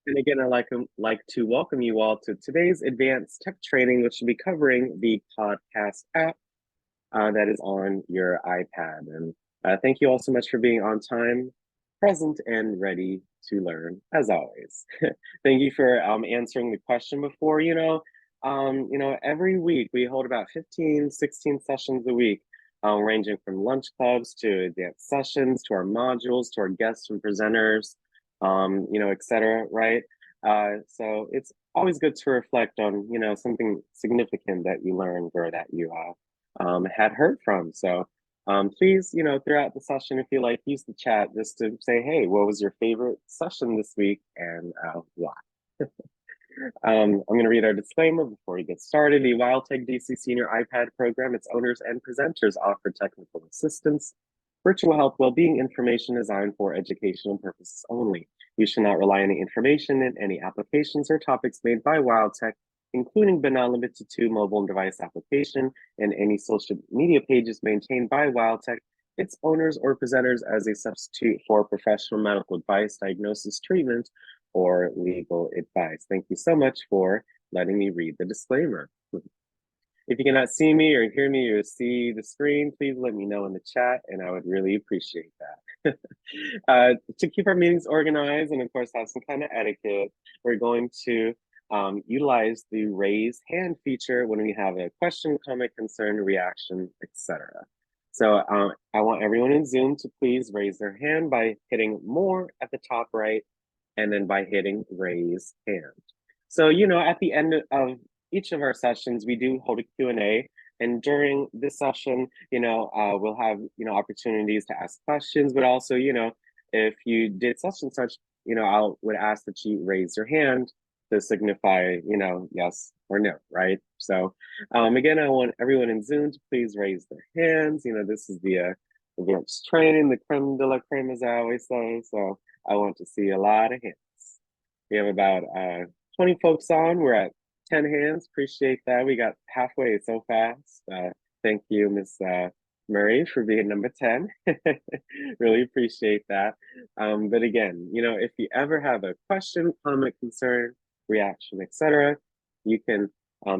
And again, like to welcome you all to today's advanced tech training, which will be covering the podcast app that is on your iPad. And thank you all so much for being on time, present, and ready to learn, as always. Thank you for answering the question before. Every week we hold about 15, 16 sessions a week, ranging from lunch clubs to advanced sessions, to our modules, to our guests and presenters, et cetera, right? So it's always good to reflect on, something significant that you learned or that you had heard from. So please, throughout the session, if you like, use the chat just to say, hey, what was your favorite session this week and why? I'm going to read our disclaimer before we get started. The WildTech DC Senior iPad program, its owners and presenters offer technical assistance, virtual health well-being information designed for educational purposes only. You should not rely on the information in any applications or topics made by WildTech, including but not limited to mobile device application and any social media pages maintained by WildTech, its owners or presenters as a substitute for professional medical advice, diagnosis, treatment, or legal advice. Thank you so much for letting me read the disclaimer. If you cannot see me or hear me or see the screen, please let me know in the chat and I would really appreciate that. To keep our meetings organized and of course have some kind of etiquette, we're going to utilize the raise hand feature when we have a question, comment, concern, reaction, etc. So I want everyone in Zoom to please raise their hand by hitting more at the top right and then by hitting raise hand. So, at the end of each of our sessions, we do hold a Q&A. And during this session, we'll have, opportunities to ask questions, but also, if you did such and such, I would ask that you raise your hand to signify, yes or no, right? So again, I want everyone in Zoom to please raise their hands. This is the advanced training, the creme de la creme, as I always say. So I want to see a lot of hands. We have about 20 folks on. We're at 10 hands. Appreciate that. We got halfway so fast. Thank you, Miss Murray, for being number 10. Really appreciate that. But again, if you ever have a question, comment, concern, reaction, etc., you can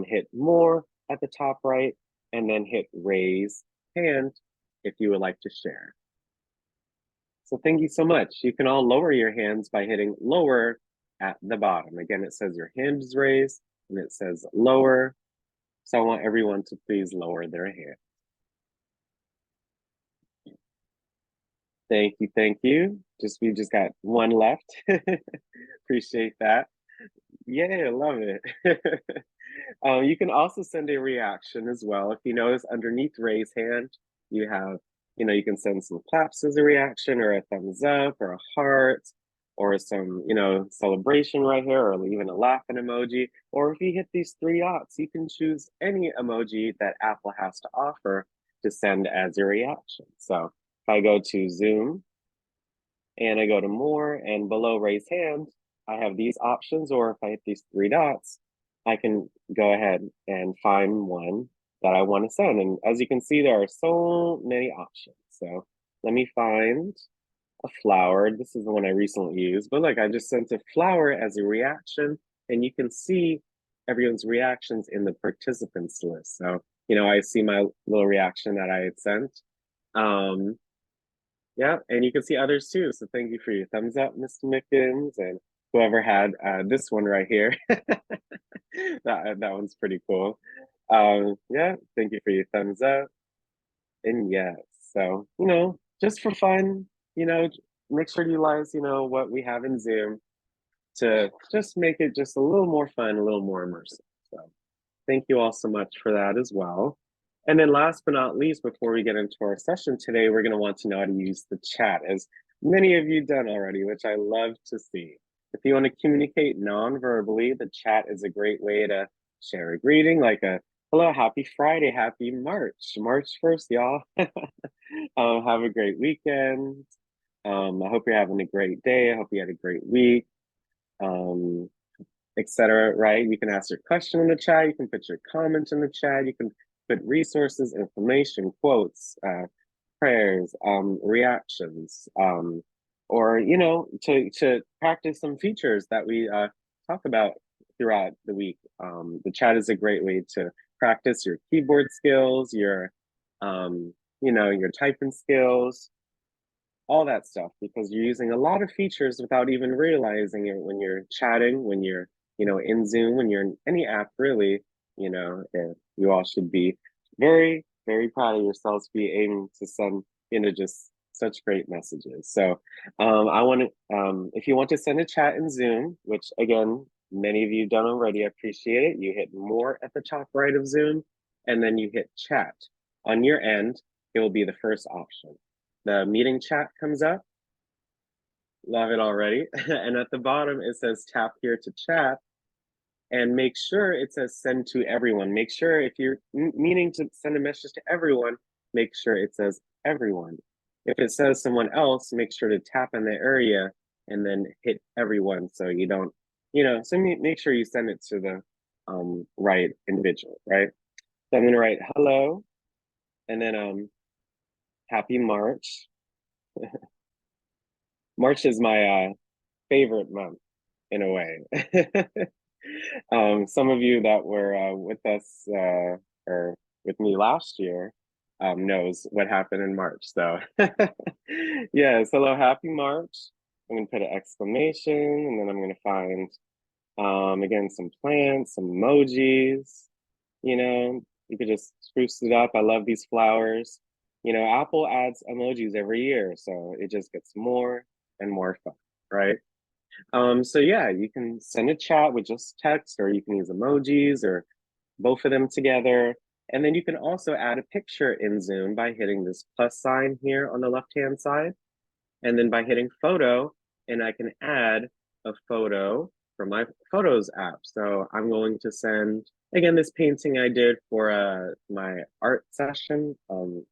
hit more at the top right and then hit raise hand if you would like to share. So thank you so much. You can all lower your hands by hitting lower at the bottom. Again, it says your hand is raised and it says lower. So I want everyone to please lower their hand. Thank you, thank you. We just got one left. Appreciate that. Yeah, love it. You can also send a reaction as well. If you notice underneath raise hand, you have, you can send some claps as a reaction or a thumbs up or a heart or some, celebration right here or even a laughing emoji. Or if you hit these three dots, you can choose any emoji that Apple has to offer to send as a reaction. So if I go to Zoom and I go to more and below raise hand, I have these options, or if I hit these three dots, I can go ahead and find one that I want to send. And as you can see, there are so many options. So let me find a flower. This is the one I recently used, but look, I just sent a flower as a reaction and you can see everyone's reactions in the participants list. So, I see my little reaction that I had sent. Yeah, and you can see others too. So thank you for your thumbs up, Mr. Mickens, and whoever had this one right here. that one's pretty cool. Yeah, thank you for your thumbs up. And yes, so just for fun, make sure to utilize what we have in Zoom to just make it just a little more fun, a little more immersive. So thank you all so much for that as well. And then last but not least, before we get into our session today, we're going to want to know how to use the chat, as many of you done already, which I love to see. If you want to communicate non-verbally, the chat is a great way to share a greeting, like a hello, happy Friday, happy March 1st, y'all. Have a great weekend. I hope you're having a great day. I hope you had a great week, etc. Right? You can ask your question in the chat. You can put your comment in the chat. You can put resources, information, quotes, prayers, reactions, or you know, to practice some features that we talk about throughout the week. The chat is a great way to practice your keyboard skills, your you know, your typing skills, all that stuff, because you're using a lot of features without even realizing it when you're chatting, when you're, you know, in Zoom, when you're in any app, really. You know, you all should be very, very proud of yourselves, be aiming to send, you know, just such great messages. So I want to, if you want to send a chat in Zoom, which again, many of you have done already, I appreciate it. You hit more at the top right of Zoom, and then you hit chat. On your end, it will be the first option. The meeting chat comes up. Love it already. And at the bottom, it says tap here to chat, and make sure it says send to everyone. Make sure if you're meaning to send a message to everyone, make sure it says everyone. If it says someone else, make sure to tap in the area and then hit everyone so you don't, you know, so make sure you send it to the right individual, right? So I'm gonna write hello, and then happy March. March is my favorite month in a way. Some of you that were with us or with me last year knows what happened in March. So yes, hello, happy March. I'm gonna put an exclamation, and then I'm gonna find again some plants, some emojis. You know, you could just spruce it up. I love these flowers. You know, Apple adds emojis every year, so it just gets more and more fun, right? So yeah, you can send a chat with just text, or you can use emojis or both of them together. And then you can also add a picture in Zoom by hitting this plus sign here on the left-hand side. And then by hitting photo, and I can add a photo from my Photos app. So I'm going to send, again, this painting I did for my art session 2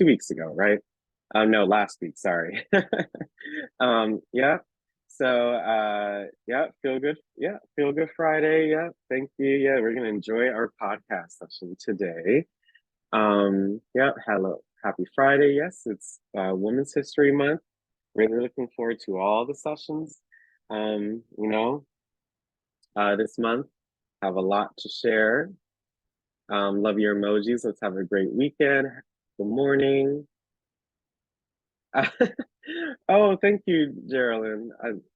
weeks ago, right? No, last week, sorry. Yeah. So yeah, feel good. Yeah, feel good Friday. Yeah, thank you. Yeah, we're gonna enjoy our podcast session today. Yeah, hello, happy Friday. Yes, it's Women's History Month. Really looking forward to all the sessions. You know, this month, have a lot to share. Love your emojis. Let's have a great weekend. Good morning. Oh, thank you, Geraldine.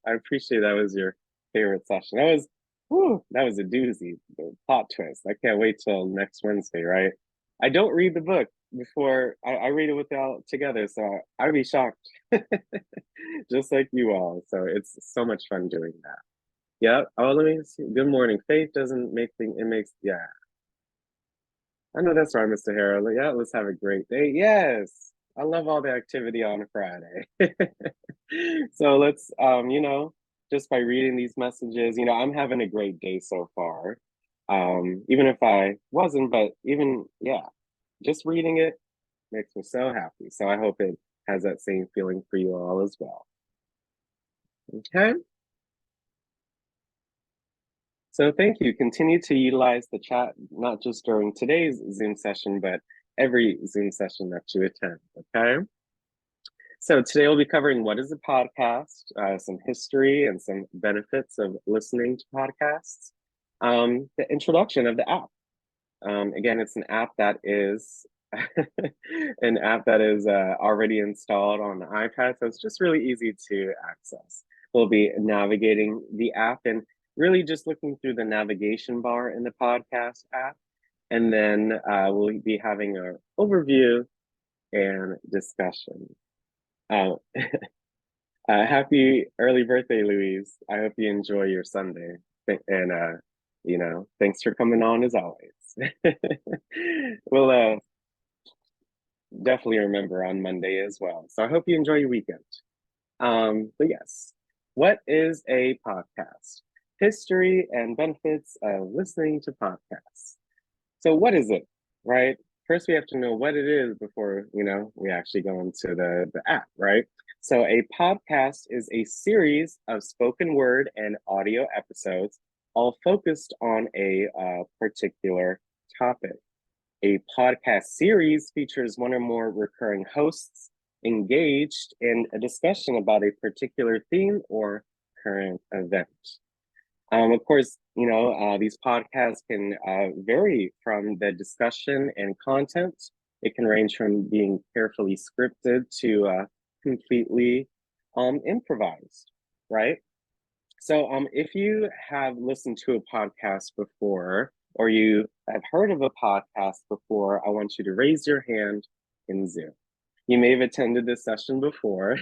I appreciate that was your favorite session. That was, whew, that was a doozy, the plot twist. I can't wait till next Wednesday, right? I don't read the book before I read it with y'all together, so I'd be shocked, just like you all. So it's so much fun doing that. Yeah. Oh, let me see. Good morning. Faith doesn't make things. It makes, yeah. I know that's right, Mr. Harold. Yeah, let's have a great day. Yes. I love all the activity on a Friday. So let's you know, just by reading these messages, you know, I'm having a great day so far. Even if I wasn't, but even yeah, just reading it makes me so happy. So I hope it has that same feeling for you all as well. Okay. So thank you. Continue to utilize the chat, not just during today's Zoom session, but every Zoom session that you attend, okay? So today we'll be covering what is a podcast, some history and some benefits of listening to podcasts, the introduction of the app. Again, it's an app that is an app that is already installed on the iPad, so it's just really easy to access. We'll be navigating the app and really just looking through the navigation bar in the podcast app, and then we'll be having an overview and discussion. Uh, happy early birthday, Louise. I hope you enjoy your Sunday. And, you know, thanks for coming on as always. We'll definitely remember on Monday as well. So I hope you enjoy your weekend. But yes, what is a podcast? History and benefits of listening to podcasts. So what is it, right? First, we have to know what it is before, you know, we actually go into the app, right? So a podcast is a series of spoken word and audio episodes, all focused on a particular topic. A podcast series features one or more recurring hosts engaged in a discussion about a particular theme or current event. Of course, these podcasts can vary from the discussion and content. It can range from being carefully scripted to completely improvised, right? So, if you have listened to a podcast before, or you have heard of a podcast before, I want you to raise your hand in Zoom. You may have attended this session before,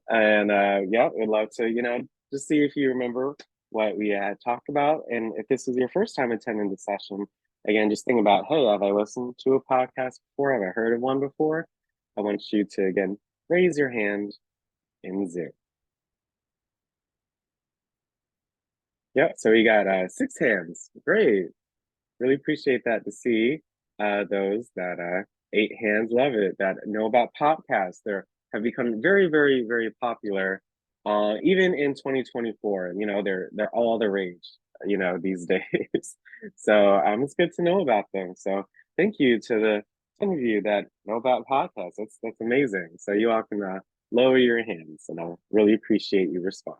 and yeah, we'd love to, just see if you remember what we had talked about. And if this is your first time attending the session, again, just think about, hey, have I listened to a podcast before? Have I heard of one before? I want you to, again, raise your hand in Zoom. Yeah, so we got 6 hands. Great. Really appreciate that to see those that 8 hands. Love it, that know about podcasts. They have become very, very, very popular, even in 2024. They're all the rage, these days. So it's good to know about them. So thank you to the 10 of you that know about podcasts. That's amazing. So you all can lower your hands, and I'll really appreciate you respond.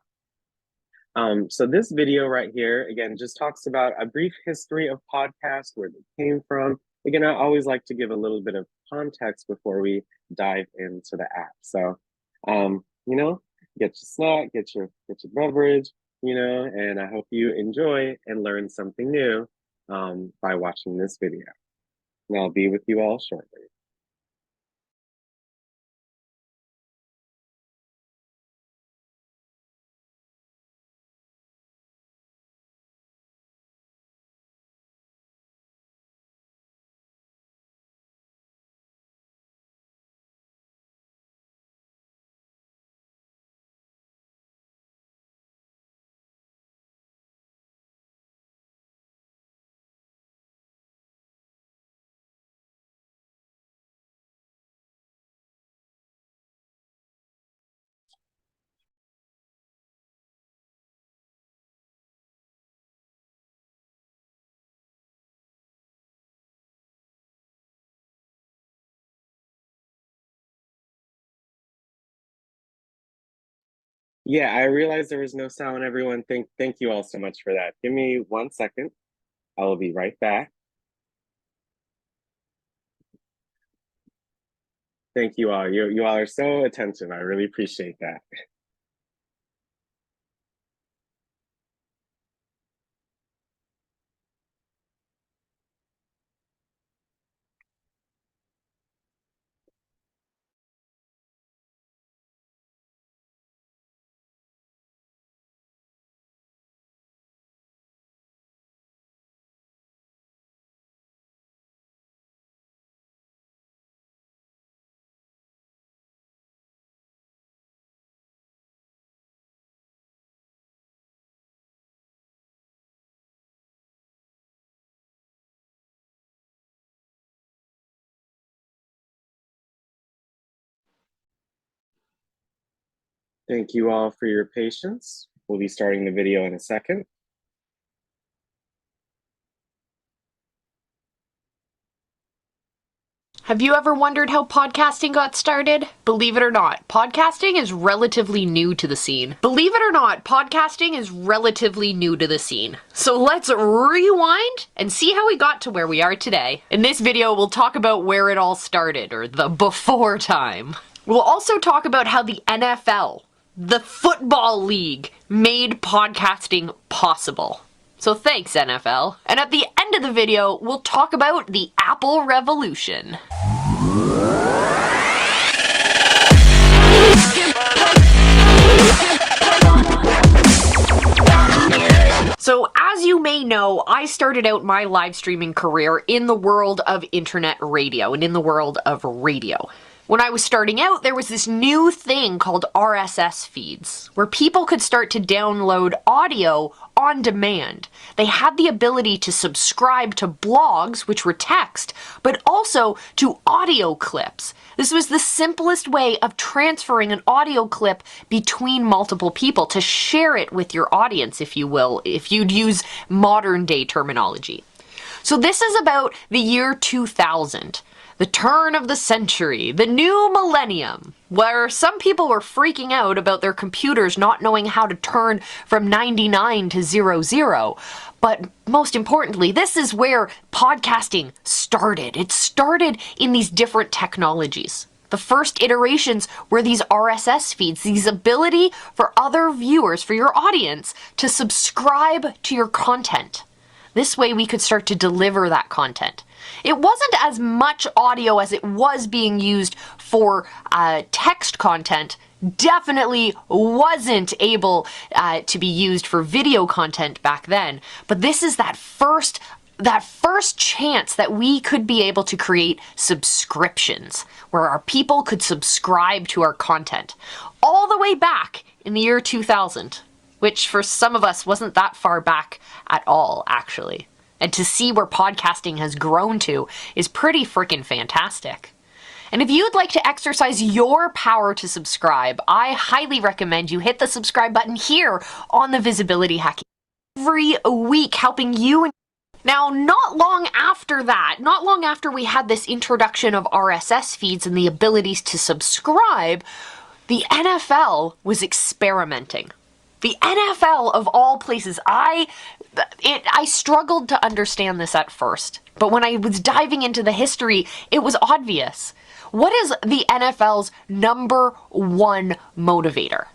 So this video right here, again, just talks about a brief history of podcasts, where they came from. Again, I always like to give a little bit of context before we dive into the app. So, get your snack, get your beverage, and I hope you enjoy and learn something new by watching this video. And I'll be with you all shortly. Yeah, I realized there was no sound, everyone. Thank you all so much for that. Give me 1 second. I will be right back. Thank you all. You all are so attentive. I really appreciate that. Thank you all for your patience. We'll be starting the video in a second. Have you ever wondered how podcasting got started? Believe it or not, podcasting is relatively new to the scene. So let's rewind and see how we got to where we are today. In this video, we'll talk about where it all started, or the before time. We'll also talk about how the NFL, the Football League, made podcasting possible. So thanks, NFL. And at the end of the video, we'll talk about the Apple Revolution. So as you may know, I started out my live streaming career in the world of internet radio and in the world of radio. When I was starting out, there was this new thing called RSS feeds, where people could start to download audio on demand. They had the ability to subscribe to blogs, which were text, but also to audio clips. This was the simplest way of transferring an audio clip between multiple people, to share it with your audience, if you will, if you'd use modern day terminology. So this is about the year 2000. the turn of the century, the new millennium, where some people were freaking out about their computers not knowing how to turn from 99 to 00. But most importantly, this is where podcasting started. It started in these different technologies. The first iterations were these RSS feeds, these ability for other viewers, for your audience, to subscribe to your content. This way we could start to deliver that content. It wasn't as much audio as it was being used for text content. Definitely wasn't able to be used for video content back then. But this is that first chance that we could be able to create subscriptions where our people could subscribe to our content all the way back in the year 2000, which for some of us wasn't that far back at all, actually. And to see where podcasting has grown to is pretty freaking fantastic. And if you'd like to exercise your power to subscribe, I highly recommend you hit the subscribe button here on the Visibility Hacking every week, helping you. Now, not long after that, not long after we had this introduction of RSS feeds and the abilities to subscribe, the NFL was experimenting. The NFL, of all places, I struggled to understand this at first, but when I was diving into the history, it was obvious. What is the NFL's number one motivator?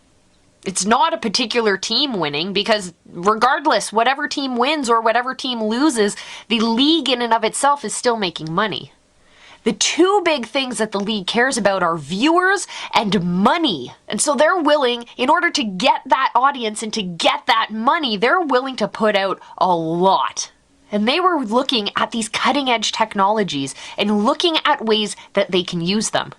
It's not a particular team winning, because regardless, whatever team wins or whatever team loses, the league in and of itself is still making money. The two big things that the league cares about are viewers and money. And so they're willing, in order to get that audience and to get that money, they're willing to put out a lot. And they were looking at these cutting edge technologies and looking at ways that they can use them.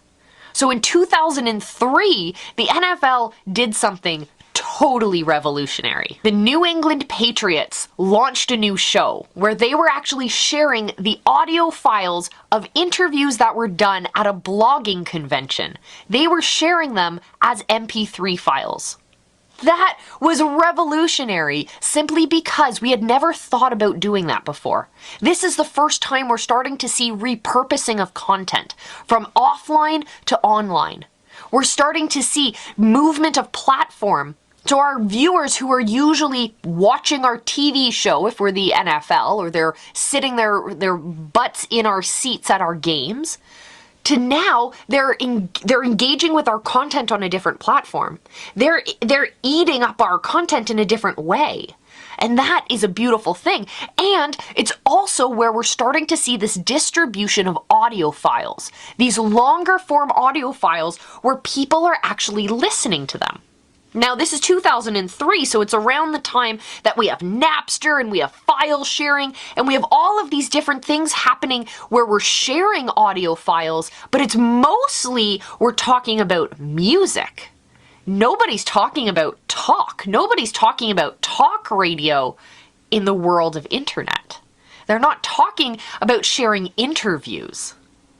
So in 2003, the NFL did something totally revolutionary. The New England Patriots launched a new show where they were actually sharing the audio files of interviews that were done at a blogging convention. They were sharing them as MP3 files. That was revolutionary simply because we had never thought about doing that before. This is the first time we're starting to see repurposing of content from offline to online. We're starting to see movement of platform. So our viewers who are usually watching our TV show, if we're the NFL, or they're sitting their butts in our seats at our games, to now they're engaging with our content on a different platform. They're eating up our content in a different way. And that is a beautiful thing. And it's also where we're starting to see this distribution of audio files. These longer form audio files where people are actually listening to them. Now, this is 2003, so it's around the time that we have Napster and we have file sharing and we have all of these different things happening where we're sharing audio files, but it's mostly we're talking about music. Nobody's talking about talk. Nobody's talking about talk radio in the world of internet. They're not talking about sharing interviews.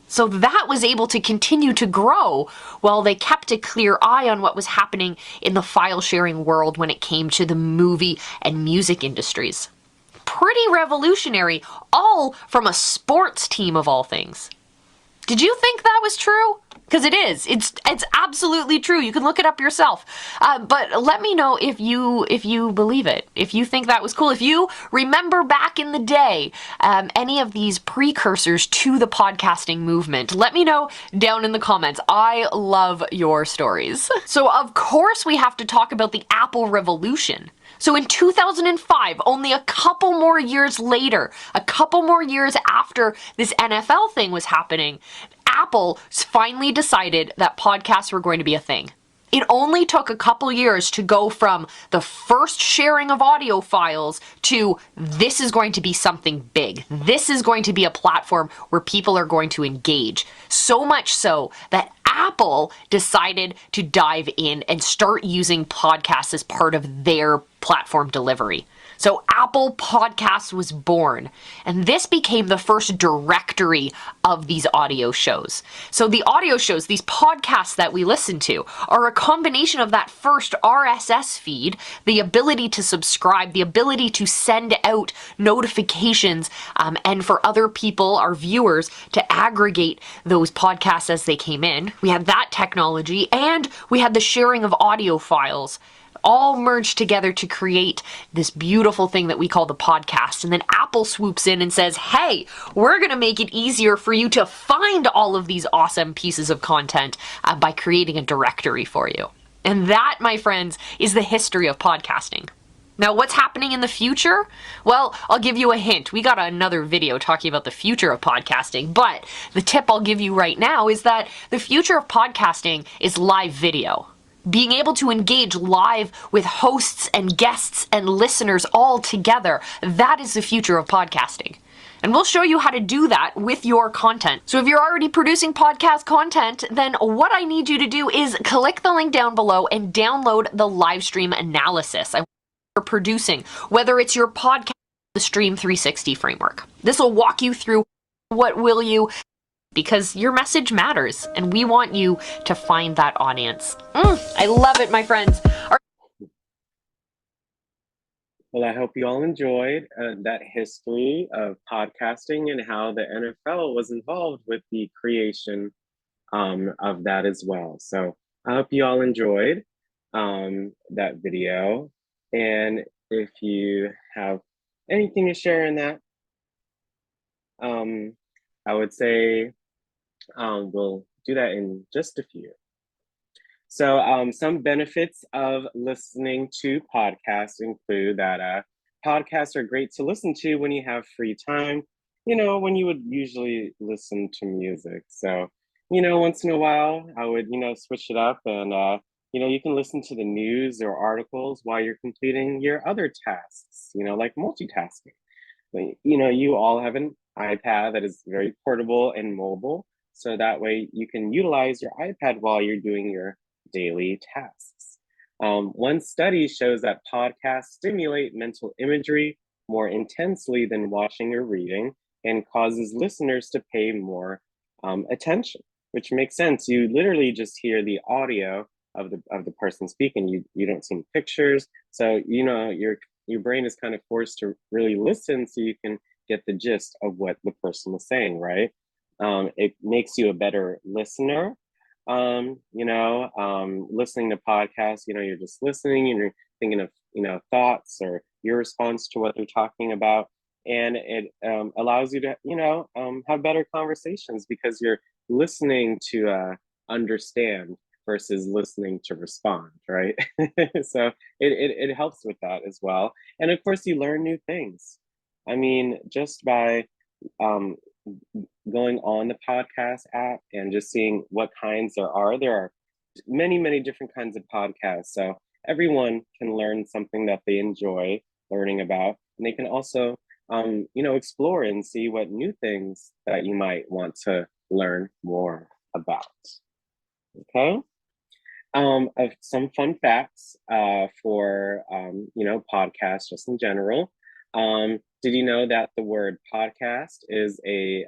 So that was able to continue to grow while they kept a clear eye on what was happening in the file sharing world when it came to the movie and music industries. Pretty revolutionary, all from a sports team of all things. Did you think that was true? Because it is. It's absolutely true. You can look it up yourself. But let me know if you believe it. If you think that was cool. If you remember back in the day any of these precursors to the podcasting movement, let me know down in the comments. I love your stories. So of course we have to talk about the Apple revolution. So in 2005, only a couple more years later, a couple more years after this NFL thing was happening, Apple finally decided that podcasts were going to be a thing. It only took a couple years to go from the first sharing of audio files to this is going to be something big. This is going to be a platform where people are going to engage. So much so that Apple decided to dive in and start using podcasts as part of their platform delivery. So Apple Podcasts was born, and this became the first directory of these audio shows. So the audio shows, these podcasts that we listen to, are a combination of that first RSS feed, the ability to subscribe, the ability to send out notifications, and for other people, our viewers, to aggregate those podcasts as they came in. We had that technology, and we had the sharing of audio files, all merged together to create this beautiful thing that we call the podcast. And then Apple swoops in and says, hey, we're going to make it easier for you to find all of these awesome pieces of content by creating a directory for you. And that, my friends, is the history of podcasting. Now, what's happening in the future? Well, I'll give you a hint. We got another video talking about the future of podcasting, but the tip I'll give you right now is that the future of podcasting is live video. Being able to engage live with hosts and guests and listeners all together, that is the future of podcasting. And we'll show you how to do that with your content. So if you're already producing podcast content, then what I need you to do is click the link down below and download the live stream analysis you're producing, whether it's your podcast, the Stream 360 framework. This will walk you through what will you, because your message matters, and we want you to find that audience. I love it, my friends. Well, I hope you all enjoyed that history of podcasting and how the NFL was involved with the creation of that as well. So I hope you all enjoyed that video. And if you have anything to share in that, I would say we'll do that in just a few. So some benefits of listening to podcasts include that podcasts are great to listen to when you have free time, when you would usually listen to music. So, once in a while, I would, switch it up and, you can listen to the news or articles while you're completing your other tasks, like multitasking. You all have an iPad that is very portable and mobile. So that way you can utilize your iPad while you're doing your daily tasks. One study shows that podcasts stimulate mental imagery more intensely than watching or reading and causes listeners to pay more attention, which makes sense. You literally just hear the audio of the person speaking. You don't see pictures. So, your brain is kind of forced to really listen so you can get the gist of what the person is saying, right? It makes you a better listener. Listening to podcasts, you're just listening and you're thinking of, thoughts or your response to what they're talking about. And it allows you to, have better conversations because you're listening to understand versus listening to respond, right? So it helps with that as well. And of course, you learn new things. I mean, just by going on the podcast app and just seeing what kinds there are many, many different kinds of podcasts. So everyone can learn something that they enjoy learning about. And they can also, explore and see what new things that you might want to learn more about. Okay. Of some fun facts for podcasts just in general. Did you know that the word podcast is a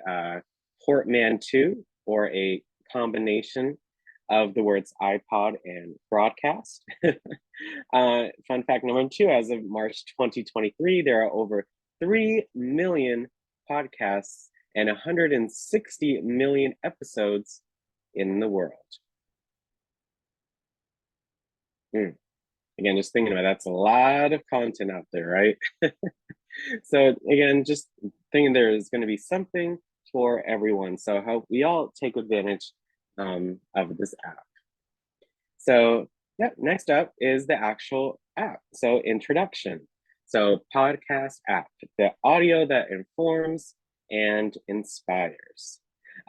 portmanteau or a combination of the words iPod and broadcast? Fun fact number 2, as of March 2023, there are over 3 million podcasts and 160 million episodes in the world. Again, just thinking about that's a lot of content out there, right? So again, just thinking there is going to be something for everyone. So I hope we all take advantage of this app. So yeah, next up is the actual app. So introduction. So podcast app, the audio that informs and inspires.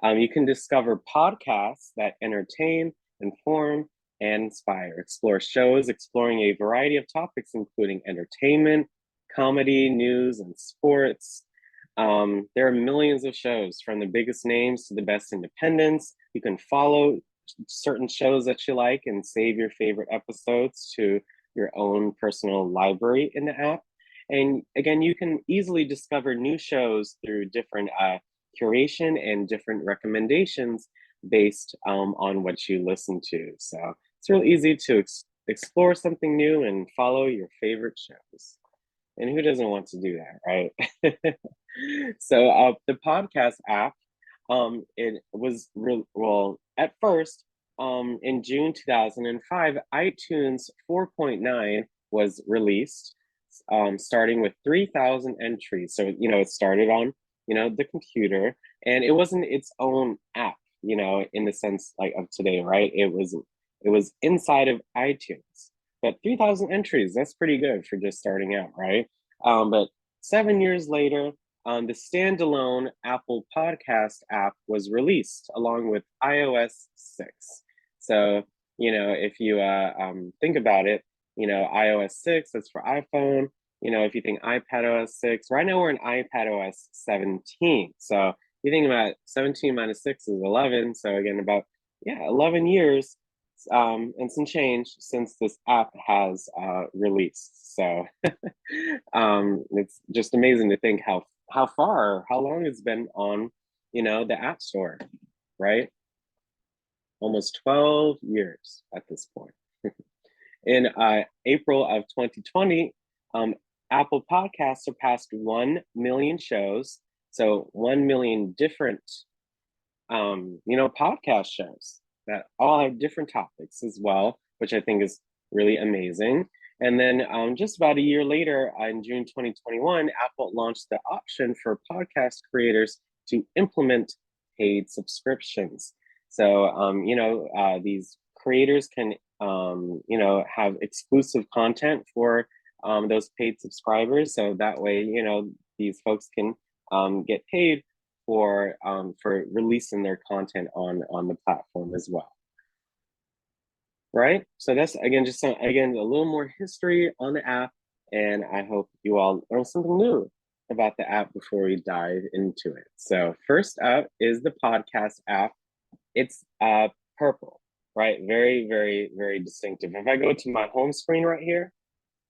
You can discover podcasts that entertain, inform, and inspire. Explore shows exploring a variety of topics, including entertainment, comedy, news, and sports. There are millions of shows, from the biggest names to the best independents. You can follow certain shows that you like and save your favorite episodes to your own personal library in the app. And again, you can easily discover new shows through different curation and different recommendations based on what you listen to. So it's real easy to explore something new and follow your favorite shows. And who doesn't want to do that, right? So the podcast app, it was real well at first. In June 2005, iTunes 4.9 was released, starting with 3,000 entries. So it started on the computer, and it wasn't its own app, in the sense like of today, right? It was inside of iTunes, but 3,000 entries, that's pretty good for just starting out, right? But 7 years later, the standalone Apple Podcast app was released along with iOS 6. So, if you think about it, iOS 6, that's for iPhone. If you think iPad OS 6, right now we're in iPad OS 17. So, you think about 17 minus 6 is 11. So, again, about, 11 years and some change since this app has released. So, it's just amazing to think how long it's been on, the App Store, right? Almost 12 years at this point. In April of 2020, Apple Podcasts surpassed 1 million shows. So 1 million different, podcast shows that all have different topics as well, which I think is really amazing. And then just about a year later, in June 2021, Apple launched the option for podcast creators to implement paid subscriptions. So, these creators can, have exclusive content for those paid subscribers. So that way, these folks can get paid for releasing their content on the platform as well. Right? So that's again a little more history on the app, and I hope you all learn something new about the app before we dive into it. So first up is the podcast app. It's purple, right? Very, very, very distinctive. If I go to my home screen right here,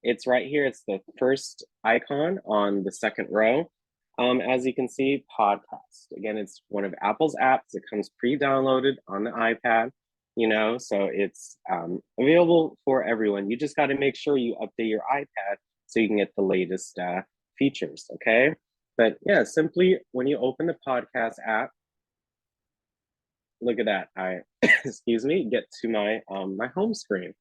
it's right here. It's the first icon on the second row. As you can see, podcast. Again, it's one of Apple's apps. It comes pre-downloaded on the iPad, so it's available for everyone. You just got to make sure you update your iPad so you can get the latest features, okay? But yeah, simply when you open the podcast app, look at that. I, excuse me, get to my my home screen.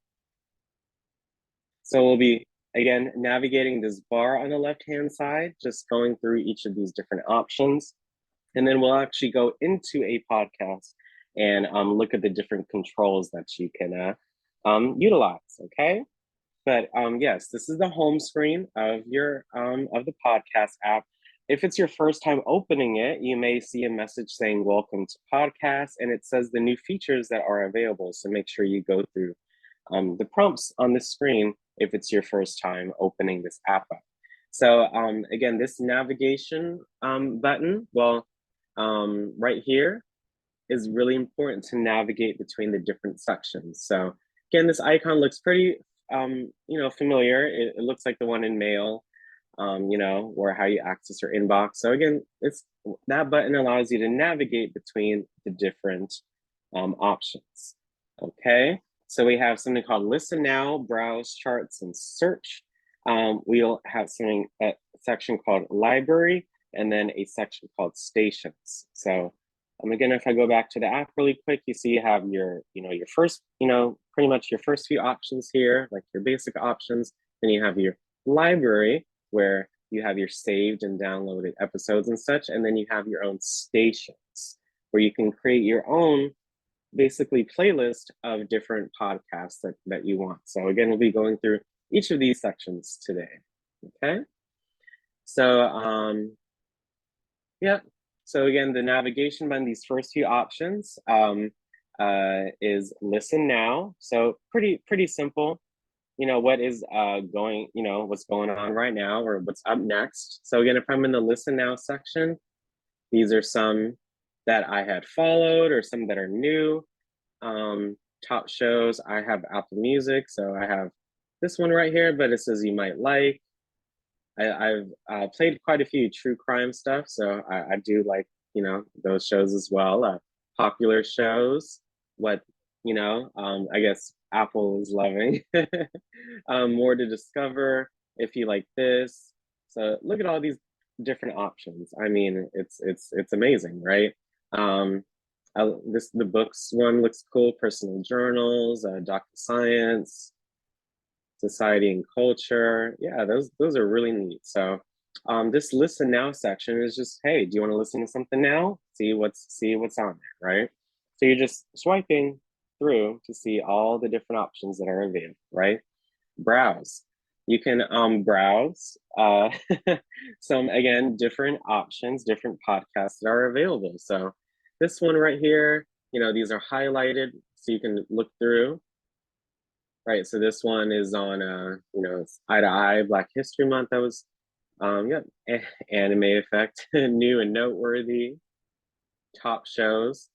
So we'll be, again, navigating this bar on the left-hand side, just going through each of these different options. And then we'll actually go into a podcast and look at the different controls that you can utilize, okay? But yes, this is the home screen of of the podcast app. If it's your first time opening it, you may see a message saying "Welcome to Podcast," and it says the new features that are available. So make sure you go through the prompts on the screen if it's your first time opening this app up. So again, this navigation button, well, right here is really important to navigate between the different sections. So again, this icon looks pretty, familiar. It looks like the one in Mail, or how you access your inbox. So again, that button allows you to navigate between the different options. Okay, so we have something called Listen Now, Browse, Charts, and Search. We'll have a section called Library, and then a section called Stations. So again, if I go back to the app really quick, you see you have your first, pretty much your first few options here, like your basic options. Then you have your library, where you have your saved and downloaded episodes and such. And then you have your own stations, where you can create your own, basically, playlist of different podcasts that you want. So again, we'll be going through each of these sections today, okay? So, yeah. So again, the navigation button, these first few options is Listen Now. So pretty simple. What is what's going on right now or what's up next. So again, if I'm in the Listen Now section, these are some that I had followed or some that are new. Top shows, I have Apple Music, so I have this one right here, but it says you might like. I've played quite a few true crime stuff, so I do like, those shows as well. Popular shows, what, I guess Apple is loving. More to discover if you like this. So look at all these different options. I mean, it's amazing, right? Um, the books one looks cool. Personal journals, Dr. Science, society and culture. Yeah, those are really neat. So this listen now section is just, hey, do you want to listen to something now? See what's on there, right? So you're just swiping through to see all the different options that are available, right? Browse. You can browse some, again, different options, different podcasts that are available. So this one right here, these are highlighted so you can look through. Right, so this one is on, it's Eye to Eye, Black History Month. That was, yeah, Anime Effect, new and noteworthy, top shows.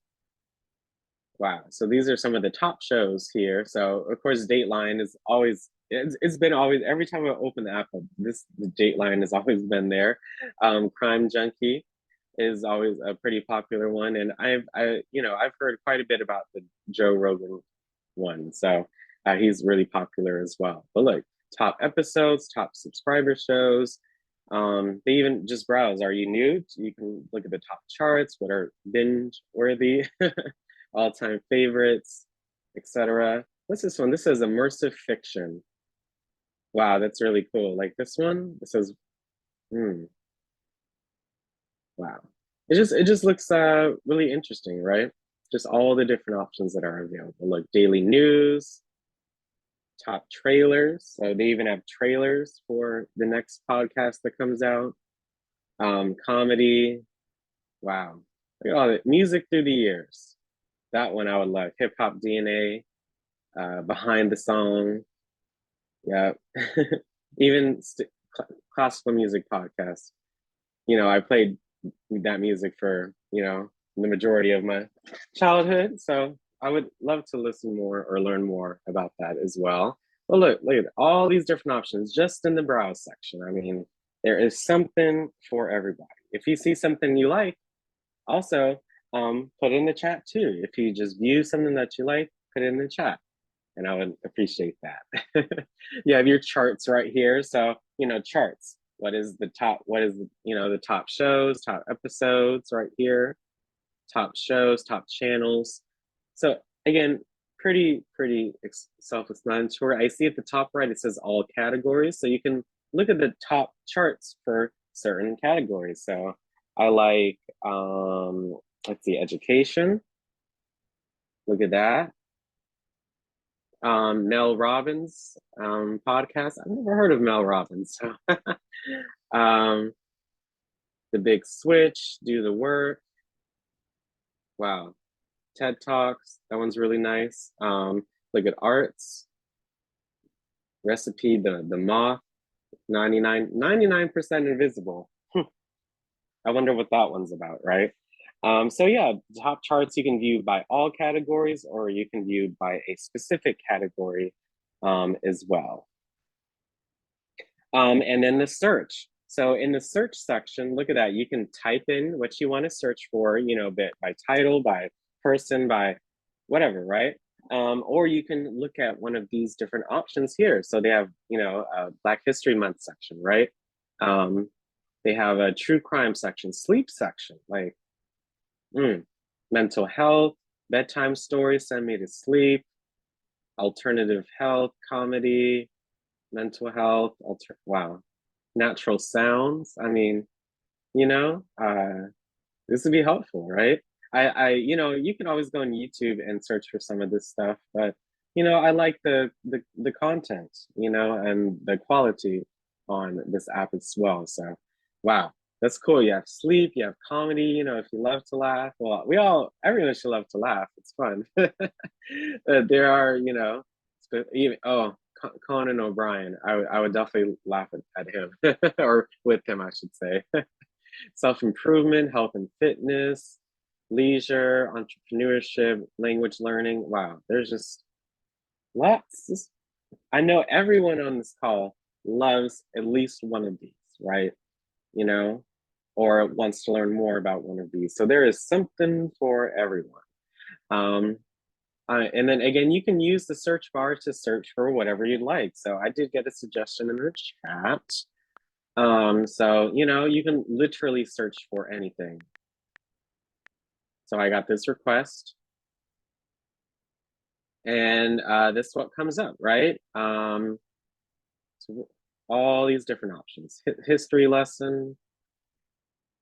Wow, so these are some of the top shows here. So of course, Dateline is always, it's been always, every time I open the app, the Dateline has always been there. Crime Junkie is always a pretty popular one, and I've heard quite a bit about the Joe Rogan one. So he's really popular as well. But look, top episodes, top subscriber shows. They even just browse. Are you new? You can look at the top charts. What are binge worthy, all time favorites, etc. What's this one? This says immersive fiction. Wow, that's really cool. Like this one, it says, hmm, wow. It just looks really interesting, right? Just all the different options that are available. Like daily news, top trailers. So they even have trailers for the next podcast that comes out. Comedy. Wow. Look at all the music through the years. That one I would love. Hip hop DNA, behind the song. Yeah. Even classical music podcasts. I played that music for, the majority of my childhood. So I would love to listen more or learn more about that as well. Well, look at all these different options just in the browse section. I mean, there is something for everybody. If you see something you like, also put it in the chat too. If you just view something that you like, put it in the chat and I would appreciate that. You have your charts right here. So, charts. What is the top, the top shows, top episodes right here, top shows, top channels. So again, pretty self-explanatory. I see at the top right, it says all categories. So you can look at the top charts for certain categories. So I like, let's see, education. Look at that. Mel Robbins podcast. I've never heard of Mel Robbins. So the Big Switch, Do the Work. Wow. TED Talks. That one's really nice. Look at arts. Recipe, the moth, 99% invisible. I wonder what that one's about, right? So yeah, top charts you can view by all categories or you can view by a specific category as well. And then the search. So in the search section, look at that. You can type in what you want to search for, by title, by person, by whatever, right? Or you can look at one of these different options here. So they have, a Black History Month section, right? They have a true crime section, sleep section, like mental health, bedtime stories, send me to sleep, alternative health, comedy, mental health, wow, natural sounds. I mean, this would be helpful, right? You can always go on YouTube and search for some of this stuff, but I like the content, and the quality on this app as well. So, wow, that's cool. You have sleep, you have comedy. If you love to laugh, well, everyone should love to laugh. It's fun. There are, even Conan O'Brien. I would definitely laugh at him or with him, I should say. Self-improvement, health and fitness, leisure, entrepreneurship, language learning. Wow, there's just lots. I know everyone on this call loves at least one of these, right? You know, or wants to learn more about one of these. So there is something for everyone. Um, and then again, you can use the search bar to search for whatever you'd like. So I did get a suggestion in the chat. So, you know, you can literally search for anything. So I got this request. And this is what comes up, right? So all these different options. History lesson.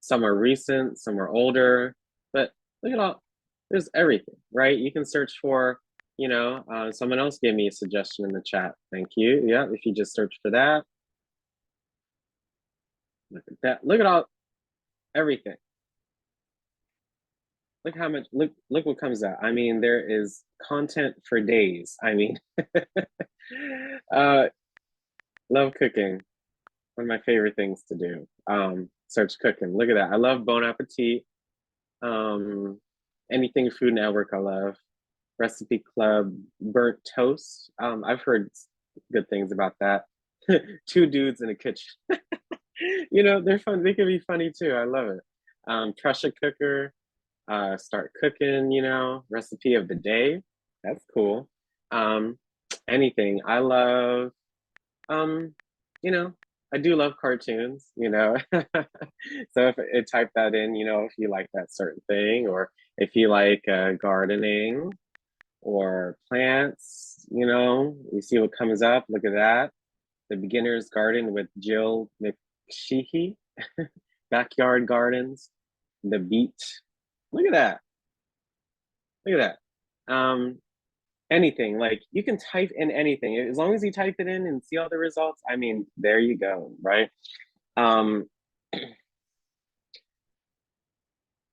Some are recent, some are older. But look at all, there's everything, right? You can search for, you know, someone else gave me a suggestion in the chat. Thank you. Yeah, if you just search for that. Look at that. Look at all, everything. Look how much, look what comes out. I mean, there is content for days. I mean, love cooking. One of my favorite things to do. Search cooking. Look at that. I love Bon Appetit. Anything Food Network I love. Recipe Club, burnt toast. I've heard good things about that. Two dudes in a kitchen. You know, they're fun. They can be funny too. I love it. Pressure cooker, start cooking, you know, recipe of the day. That's cool. Anything. I love, you know, I do love cartoons, you know. So if it type that in, you know, if you like that certain thing, or if you like gardening or plants, you know, you see what comes up. Look at that. The Beginner's Garden with Jill McSheehy. Backyard Gardens. The Beach. Look at that. Look at that. Anything, like you can type in anything. As long as you type it in and see all the results, I mean, there you go, right?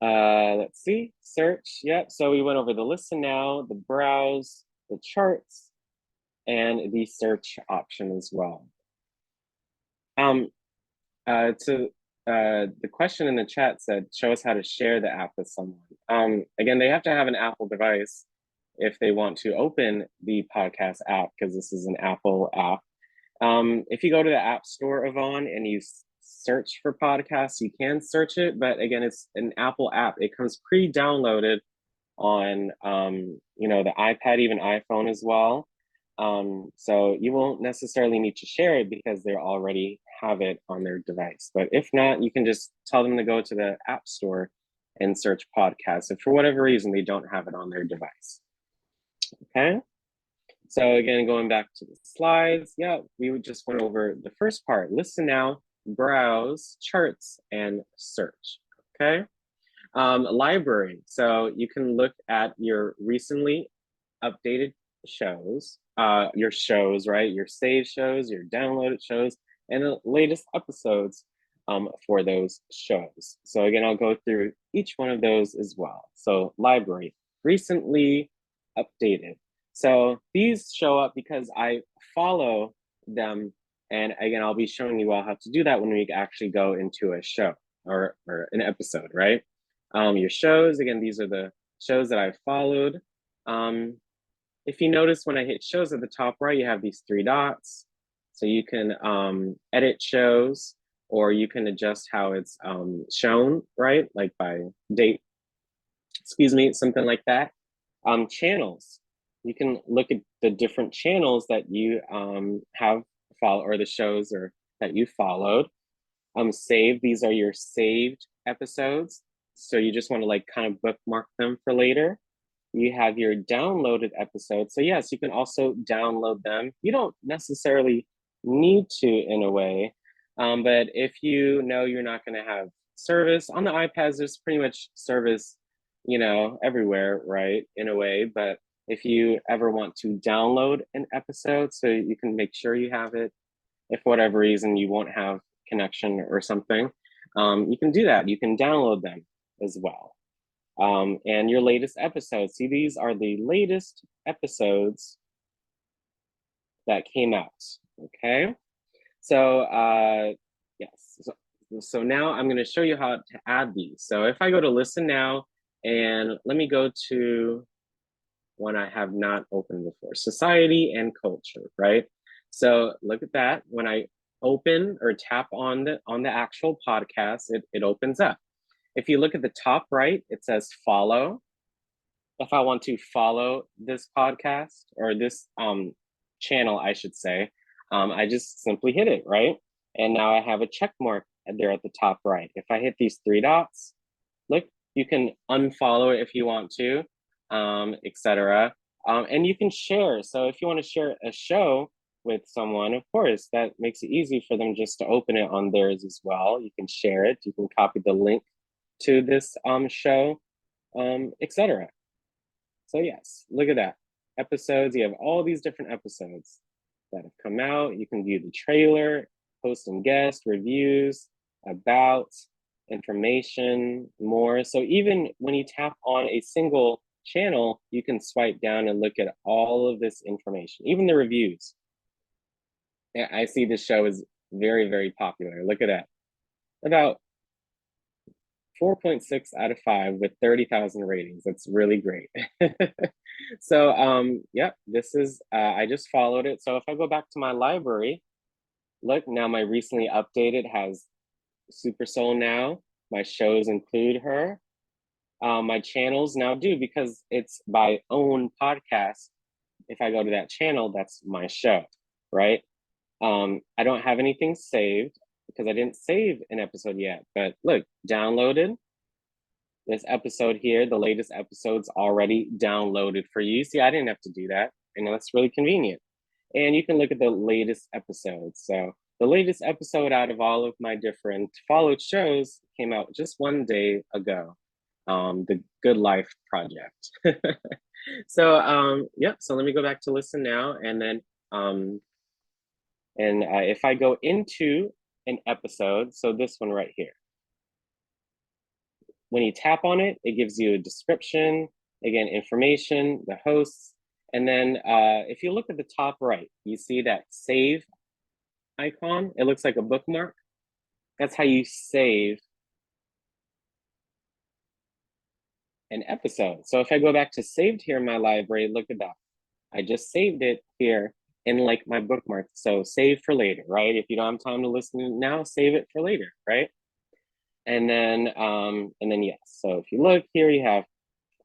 Let's see, search. Yep. So we went over the listen now, the browse, the charts, and the search option as well. The question in the chat said, show us how to share the app with someone. Again, they have to have an Apple device if they want to open the podcast app, because this is an Apple app. If you go to the App Store, Yvonne, and you search for podcasts, you can search it, but again, it's an Apple app. It comes pre-downloaded on, you know, the iPad, even iPhone as well. So you won't necessarily need to share it because they already have it on their device. But if not, you can just tell them to go to the App Store and search podcasts if for whatever reason they don't have it on their device. Okay. So again, going back to the slides, yeah, we just went over the first part. Listen now, browse, charts, and search. Okay. Library. So you can look at your recently updated shows, your shows, right? Your saved shows, your downloaded shows, and the latest episodes for those shows. So again, I'll go through each one of those as well. So library, recently updated. So these show up because I follow them. And again, I'll be showing you all how to do that when we actually go into a show or an episode, right? Your shows, again, these are the shows that I've followed. If you notice when I hit shows at the top right, you have these three dots. So you can edit shows, or you can adjust how it's shown, right? Like by date, excuse me, something like that. Channels, you can look at the different channels that you have followed, or the shows or that you followed. Save, these are your saved episodes. So you just want to like kind of bookmark them for later. You have your downloaded episodes. So yes, you can also download them. You don't necessarily need to in a way, but if you know you're not going to have service on the iPads, there's pretty much service, you know, everywhere, right, in a way. But if you ever want to download an episode so you can make sure you have it, if for whatever reason you won't have connection or something, you can do that. You can download them as well. And your latest episodes. See, these are the latest episodes that came out, okay? So, yes, so now I'm gonna show you how to add these. So if I go to listen now, and let me go to one I have not opened before, society and culture, right? So look at that. When I open or tap on the actual podcast, it opens up. If you look at the top right, it says follow. If I want to follow this podcast or this channel, I should say, I just simply hit it, right? And now I have a check mark there at the top right. If I hit these three dots, look, you can unfollow it if you want to, etc. And you can share. So if you want to share a show with someone, of course, that makes it easy for them just to open it on theirs as well. You can share it. You can copy the link to this show, etc. So yes, look at that. Episodes, you have all these different episodes that have come out. You can view the trailer, host and guest, reviews, about, information, more. So even when you tap on a single channel, you can swipe down and look at all of this information, even the reviews. I see this show is very, very popular. Look at that. About 4.6 out of 5 with 30,000 ratings. That's really great. So, yep, this is, I just followed it. So if I go back to my library, look, now my recently updated has Super Soul now. My shows include her. My channels now do, because it's by own podcast. If I go to that channel, that's my show, right? I don't have anything saved because I didn't save an episode yet, but look, downloaded. This episode here, the latest episode's already downloaded for you. See, I didn't have to do that. I know that's really convenient. And you can look at the latest episodes. So the latest episode out of all of my different followed shows came out just one day ago, the Good Life Project. So, yep, so let me go back to listen now. And then, if I go into an episode, so this one right here, when you tap on it, it gives you a description, again, information, the hosts, and then if you look at the top right, you see that save icon. It looks like a bookmark. That's how you save an episode. So if I go back to saved here in my library, look at that. I just saved it here in like my bookmark. So save for later, right? If you don't have time to listen now, save it for later, right? And then yes. So if you look here, you have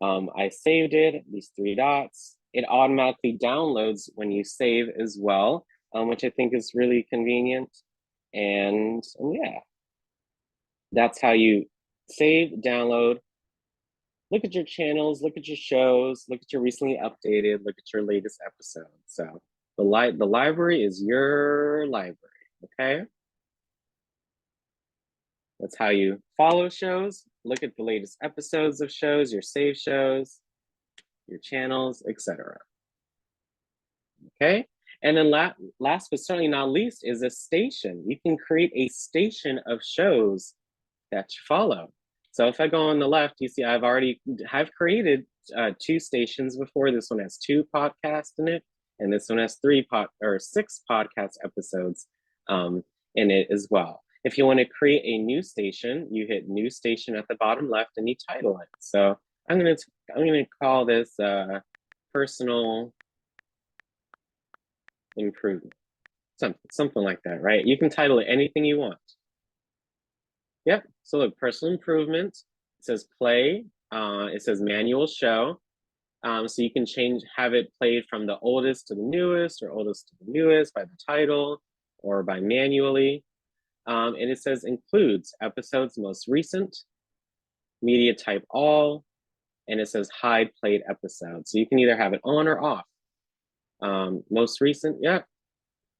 I saved it, these three dots. It automatically downloads when you save as well, which I think is really convenient. And yeah, that's how you save, download, look at your channels, look at your shows, look at your recently updated, look at your latest episode. So the library is your library, okay? That's how you follow shows, look at the latest episodes of shows, your saved shows, your channels, etc. Okay, and then last but certainly not least is a station. You can create a station of shows that you follow. So if I go on the left, you see I've created 2 stations before. This one has 2 podcasts in it, and this one has 6 podcast episodes in it as well. If you want to create a new station, you hit new station at the bottom left and you title it. So I'm gonna call this personal improvement, something like that, right? You can title it anything you want. Yep. So look, personal improvement. It says play. It says manual show. So you can have it played from the oldest to the newest, or oldest to the newest by the title, or by manually. And it says includes episodes most recent, media type all, and it says hide played episodes. So you can either have it on or off. Most recent, yeah,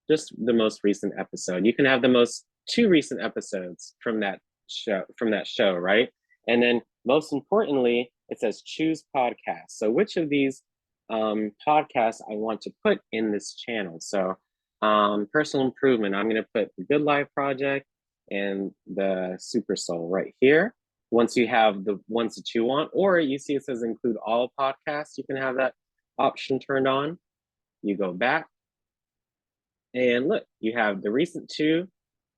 just the most recent episode. You can have the 2 recent episodes from that show, right? And then most importantly, it says choose podcast. So which of these podcasts I want to put in this channel. So personal improvement, I'm going to put the Good Life Project and the Super Soul right here. Once you have the ones that you want, or you see it says include all podcasts, you can have that option turned on. You go back and look, you have the recent 2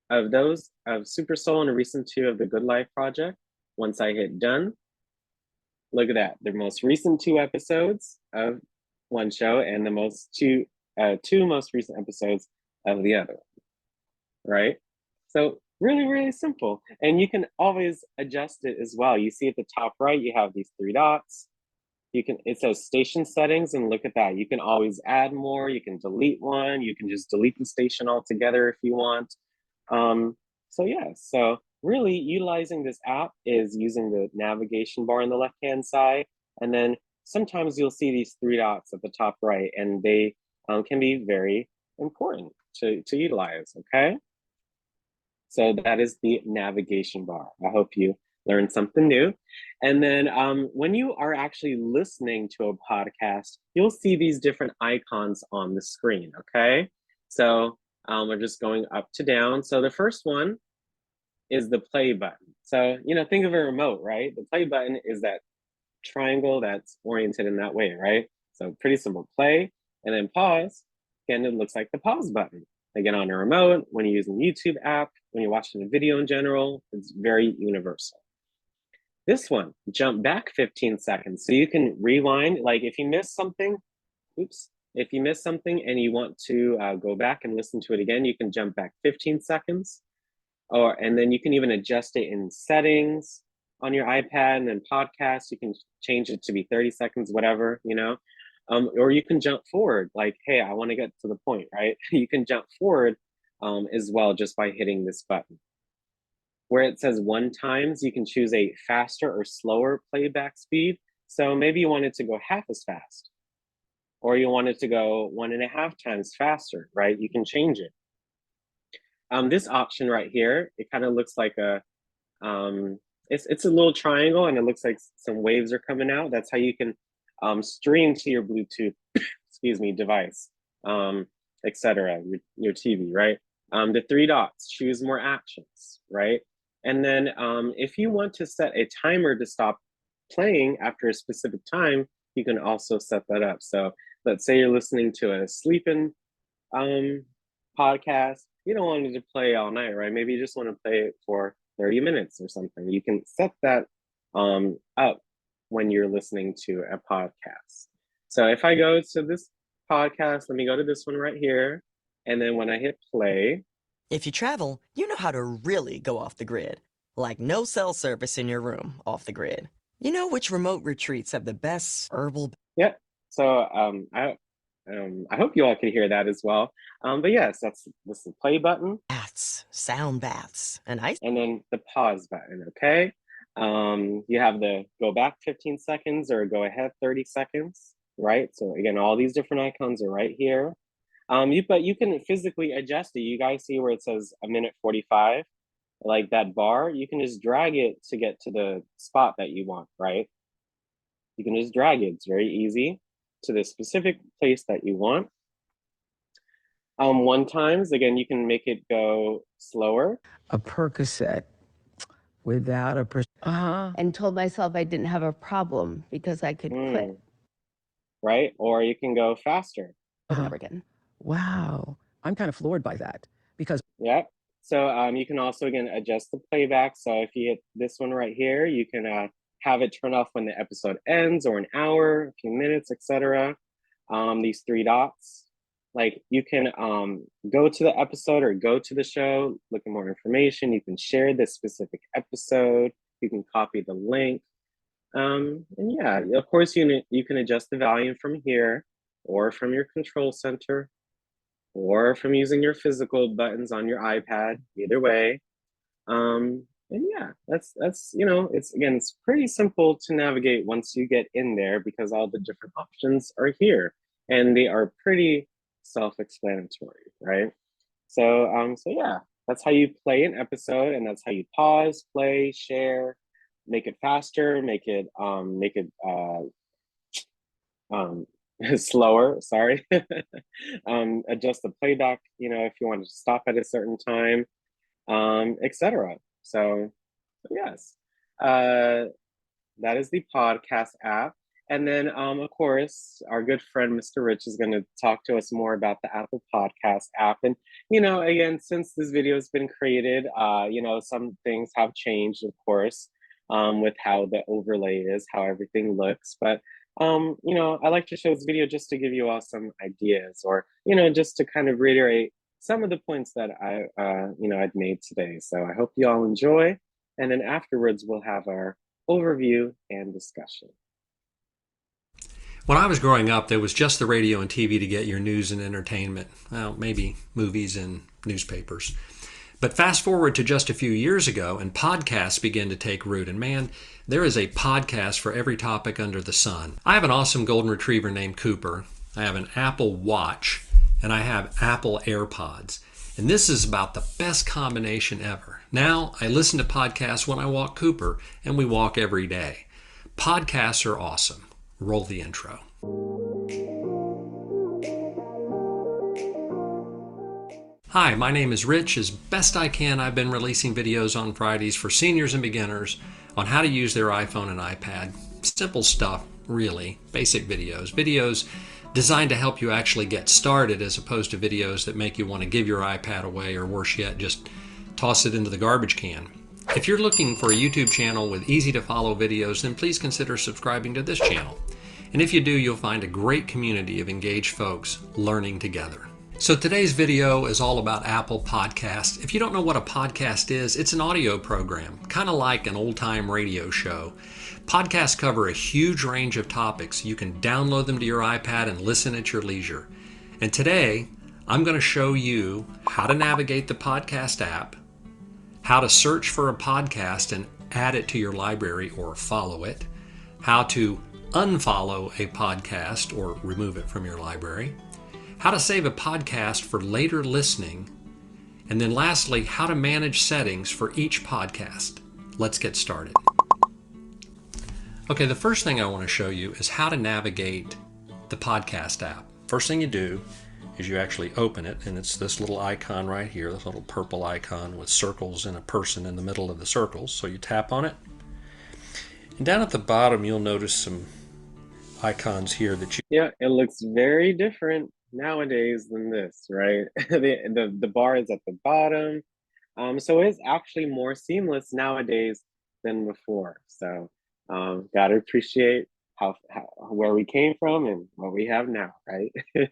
of those of Super Soul and a recent 2 of the Good Life Project. Once I hit done, look at that. The most recent 2 episodes of one show and the 2 most recent episodes of the other. right? So really, really simple. And you can always adjust it as well. You see at the top right, you have these three dots. You can, it says station settings, and look at that. You can always add more, you can delete one, you can just delete the station altogether if you want. Um, so yeah, so really utilizing this app is using the navigation bar on the left-hand side, and then sometimes you'll see these three dots at the top right, and they can be very important to utilize, okay? So that is the navigation bar. I hope you learned something new. And then when you are actually listening to a podcast, you'll see these different icons on the screen, okay? So we're just going up to down. So the first one is the play button. So, you know, think of a remote, right? The play button is that triangle that's oriented in that way, right? So pretty simple, play and then pause. Again, it looks like the pause button. Again, on a remote, when you're using the YouTube app, when you're watching a video in general, it's very universal. This one, jump back 15 seconds. So you can rewind, like if you miss something, oops, if you miss something and you want to go back and listen to it again, you can jump back 15 seconds. And then you can even adjust it in settings on your iPad, and then podcasts, you can change it to be 30 seconds, whatever, you know. Or you can jump forward, like, hey, I want to get to the point, right? You can jump forward as well just by hitting this button. Where it says one times, you can choose a faster or slower playback speed. So maybe you want it to go half as fast, or you want it to go 1.5 times faster, right? You can change it. This option right here, it kind of looks like a, it's a little triangle, and it looks like some waves are coming out. That's how you can stream to your Bluetooth, excuse me, device, etc. Your TV, right? The three dots, choose more actions, right? And then if you want to set a timer to stop playing after a specific time, you can also set that up. So let's say you're listening to a sleeping podcast, you don't want it to play all night, right? Maybe you just want to play it for 30 minutes or something. You can set that up when you're listening to a podcast. So if I go to this podcast, let me go to this one right here. And then when I hit play, If you travel, you know how to really go off the grid. Like no cell service in your room, off the grid. You know which remote retreats have the best herbal. yeah. So I hope you all can hear that as well. But yes, that's this is the play button, Baths, sound baths, and ice. and then the pause button, okay? You have the go back 15 seconds or go ahead 30 seconds, right? So again, all these different icons are right here. But you can physically adjust it. You guys see where it says 1:45, like that bar, you can just drag it to get to the spot that you want, right? You can just drag it, it's very easy, to the specific place that you want. One times, again, you can make it go slower. A Percocet without a and told myself I didn't have a problem because I could quit Right? Or you can go faster. over again. Wow. I'm kind of floored by that because Yeah. So you can also, again, adjust the playback. So if you hit this one right here, you can have it turn off when the episode ends, or an hour, a few minutes, etc. These three dots, like you can go to the episode or go to the show, look at more information. You can share this specific episode. You can copy the link. And yeah, of course, you can adjust the volume from here, or from your control center, or from using your physical buttons on your iPad, either way. And yeah, that's you know, it's again, it's pretty simple to navigate once you get in there, because all the different options are here, and they are pretty self-explanatory, right? So yeah, that's how you play an episode, and that's how you pause, play, share, make it faster, make it slower, sorry. Adjust the playback, you know, if you want to stop at a certain time, etc. So yes, that is the podcast app. And then, of course, our good friend Mr. Rich is going to talk to us more about the Apple Podcast app. And, you know, again, since this video has been created, you know, some things have changed, of course, with how the overlay is, how everything looks. But, you know, I like to show this video just to give you all some ideas, or, you know, just to kind of reiterate some of the points that I'd made today. So I hope you all enjoy. And then afterwards, we'll have our overview and discussion. When I was growing up, there was just the radio and TV to get your news and entertainment. Well, maybe movies and newspapers. But fast forward to just a few years ago, and podcasts began to take root. And man, there is a podcast for every topic under the sun. I have an awesome golden retriever named Cooper. I have an Apple Watch, and I have Apple AirPods. And this is about the best combination ever. Now, I listen to podcasts when I walk Cooper, and we walk every day. Podcasts are awesome. Roll the intro. Hi, my name is Rich. As best I can, I've been releasing videos on Fridays for seniors and beginners on how to use their iPhone and iPad. Simple stuff, really. Basic videos. Videos designed to help you actually get started, as opposed to videos that make you want to give your iPad away, or worse yet, just toss it into the garbage can. If you're looking for a YouTube channel with easy to follow videos, then please consider subscribing to this channel. And if you do, you'll find a great community of engaged folks learning together. So today's video is all about Apple Podcasts. If you don't know what a podcast is, it's an audio program, kind of like an old-time radio show. Podcasts cover a huge range of topics. You can download them to your iPad and listen at your leisure. And today, I'm going to show you how to navigate the podcast app, how to search for a podcast and add it to your library or follow it, how to unfollow a podcast or remove it from your library, how to save a podcast for later listening, and then lastly, how to manage settings for each podcast. Let's get started. Okay, the first thing I want to show you is how to navigate the podcast app. First thing you do is you actually open it, and it's this little icon right here, this little purple icon with circles and a person in the middle of the circles. So you tap on it, and down at the bottom you'll notice some icons here that you... Yeah, it looks very different nowadays than this, right? The bar is at the bottom. So it's actually more seamless nowadays than before. So gotta appreciate how where we came from and what we have now, right? You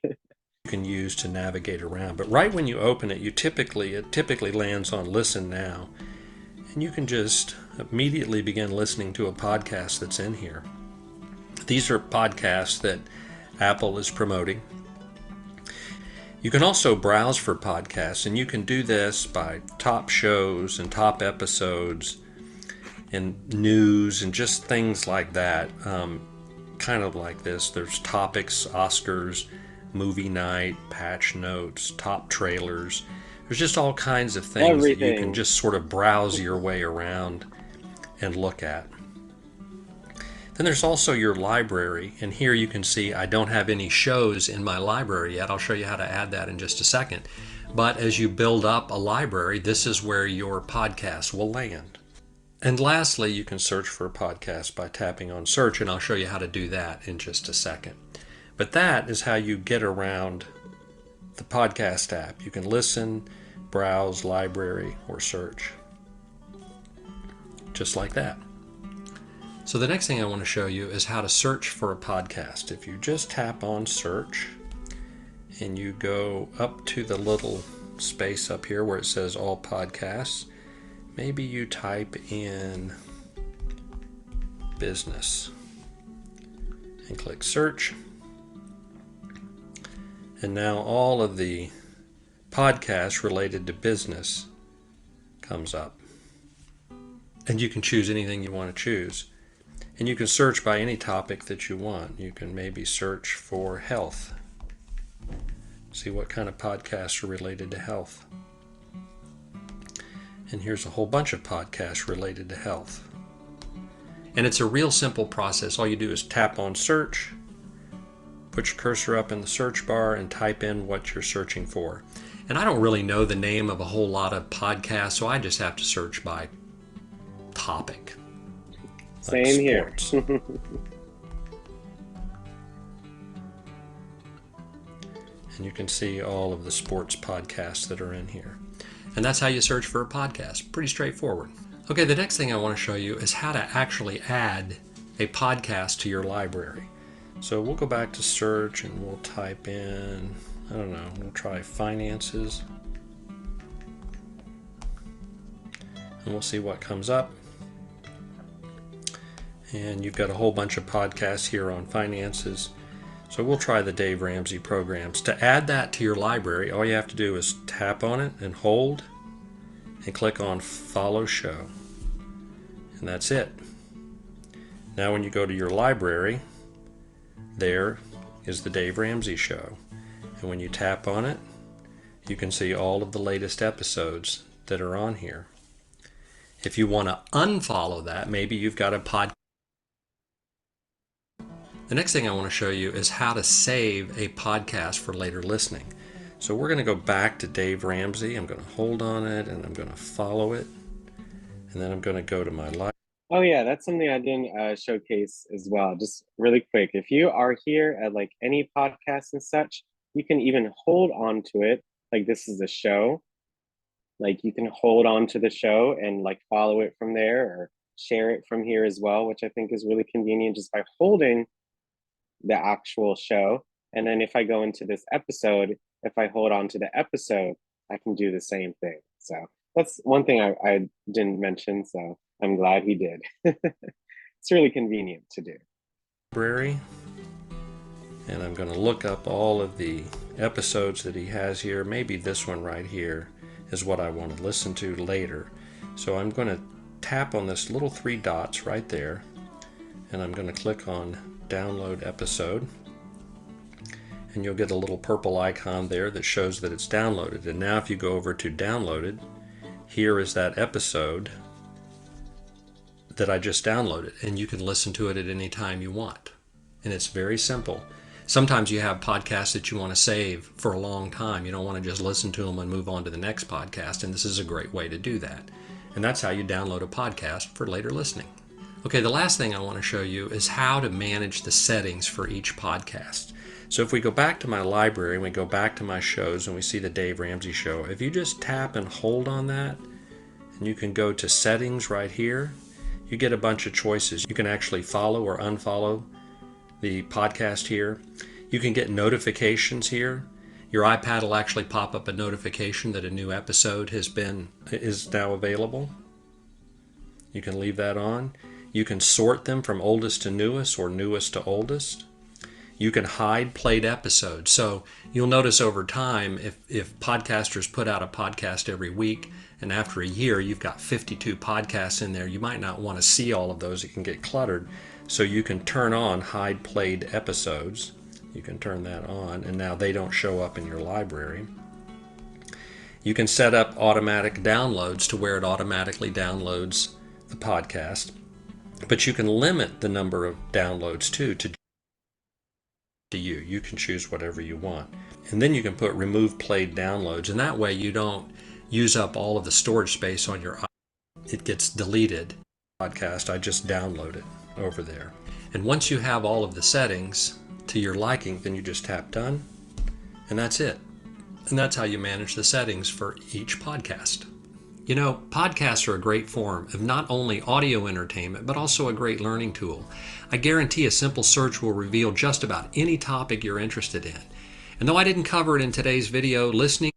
can use to navigate around. But right when you open it, it typically lands on Listen Now, and you can just immediately begin listening to a podcast that's in here. These are podcasts that Apple is promoting. You can also browse for podcasts, and you can do this by top shows and top episodes and news and just things like that. Kind of like this. There's topics, Oscars, movie night, patch notes, top trailers. There's just all kinds of things that you can just sort of browse your way around and look at. Then there's also your library, and here you can see I don't have any shows in my library yet. I'll show you how to add that in just a second. But as you build up a library, this is where your podcast will land. And lastly, you can search for a podcast by tapping on search, and I'll show you how to do that in just a second. But that is how you get around the podcast app. You can listen, browse, library, or search. Just like that. So the next thing I want to show you is how to search for a podcast. If you just tap on search and you go up to the little space up here where it says all podcasts, maybe you type in business and click search. And now all of the podcasts related to business comes up. And you can choose anything you want to choose. And you can search by any topic that you want. You can maybe search for health. See what kind of podcasts are related to health. And here's a whole bunch of podcasts related to health. And it's a real simple process. All you do is tap on search, put your cursor up in the search bar, and type in what you're searching for. And I don't really know the name of a whole lot of podcasts, so I just have to search by topic. Same like here. And you can see all of the sports podcasts that are in here. And that's how you search for a podcast. Pretty straightforward. Okay, the next thing I want to show you is how to actually add a podcast to your library. So we'll go back to search and we'll type in, I don't know, we'll try finances. and we'll see what comes up. And you've got a whole bunch of podcasts here on finances. So we'll try the Dave Ramsey programs. To add that to your library, all you have to do is tap on it and hold and click on Follow Show. And that's it. Now when you go to your library, there is the Dave Ramsey Show. And when you tap on it, you can see all of the latest episodes that are on here. If you want to unfollow that, maybe you've got a podcast. The next thing I want to show you is how to save a podcast for later listening. So we're going to go back to Dave Ramsey. I'm going to hold on it and I'm going to follow it. And then I'm going to go to my library. Oh yeah, that's something I didn't showcase as well. Just really quick, if you are here at like any podcast and such, you can even hold on to it. Like this is a show. Like you can hold on to the show and like follow it from there or share it from here as well, which I think is really convenient just by holding the actual show. And then if I go into this episode, if I hold on to the episode, I can do the same thing. So that's one thing I didn't mention. So I'm glad he did. It's really convenient to do. Library. And I'm going to look up all of the episodes that he has here. Maybe this one right here is what I want to listen to later. So I'm going to tap on this little 3 dots right there. And I'm going to click on Download Episode. And you'll get a little purple icon there that shows that it's downloaded. And now if you go over to Downloaded, here is that episode that I just downloaded. And you can listen to it at any time you want. And it's very simple. Sometimes you have podcasts that you want to save for a long time. You don't want to just listen to them and move on to the next podcast. And this is a great way to do that. And that's how you download a podcast for later listening. Okay, the last thing I want to show you is how to manage the settings for each podcast. So if we go back to my library and we go back to my shows and we see the Dave Ramsey Show, if you just tap and hold on that, and you can go to settings right here, you get a bunch of choices. You can actually follow or unfollow the podcast here. You can get notifications here. Your iPad will actually pop up a notification that a new episode is now available. You can leave that on. You can sort them from oldest to newest or newest to oldest. You can hide played episodes. So you'll notice over time, if podcasters put out a podcast every week, and after a year you've got 52 podcasts in there, you might not want to see all of those. It can get cluttered. So you can turn on hide played episodes. You can turn that on, and now they don't show up in your library. You can set up automatic downloads to where it automatically downloads the podcast. But you can limit the number of downloads too to you. You can choose whatever you want. And then you can put remove played downloads, and that way you don't use up all of the storage space on your iPad. It gets deleted. Podcast, I just download it over there. And once you have all of the settings to your liking, then you just tap done, and that's it. And that's how you manage the settings for each podcast. You know, podcasts are a great form of not only audio entertainment, but also a great learning tool. I guarantee a simple search will reveal just about any topic you're interested in. And though I didn't cover it in today's video, listening.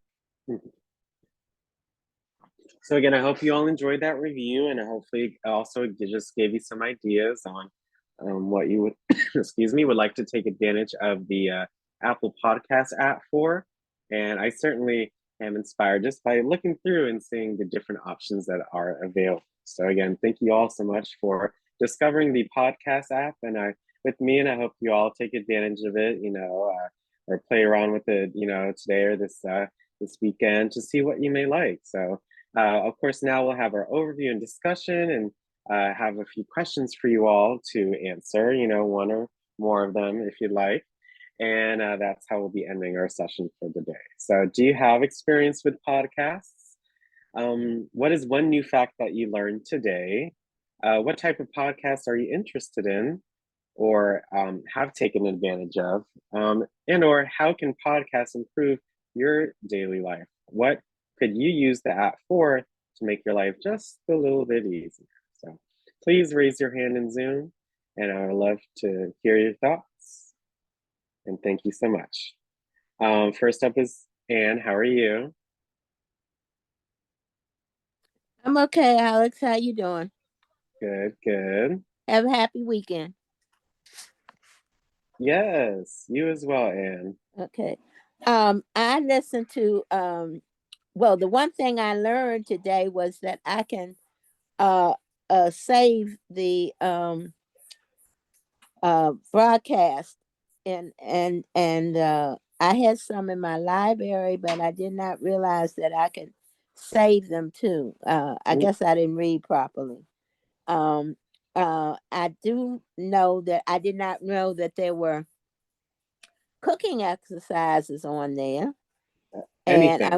So again, I hope you all enjoyed that review, and hopefully also it just gave you some ideas on what you would, would like to take advantage of the Apple Podcast app for. And I certainly am inspired just by looking through and seeing the different options that are available. So again, thank you all so much for discovering the podcast app with me, and I hope you all take advantage of it, or play around with it, today or this weekend to see what you may like. So of course, now we'll have our overview and discussion, and have a few questions for you all to answer, one or more of them if you'd like. And that's how we'll be ending our session for the day. So do you have experience with podcasts? What is one new fact that you learned today? What type of podcasts are you interested in or have taken advantage of? And or how can podcasts improve your daily life? What could you use the app for to make your life just a little bit easier? So please raise your hand in Zoom, and I would love to hear your thoughts. And thank you so much. First up is Anne. How are you? I'm okay, Alex. How you doing? Good, good. Have a happy weekend. Yes, you as well, Anne. Okay. I listened to well, the one thing I learned today was that I can uh save the broadcast and I had some in my library, but I did not realize that I could save them too. I Mm, guess I didn't read properly. Um I do know that I did not know that there were cooking exercises on there, and anything.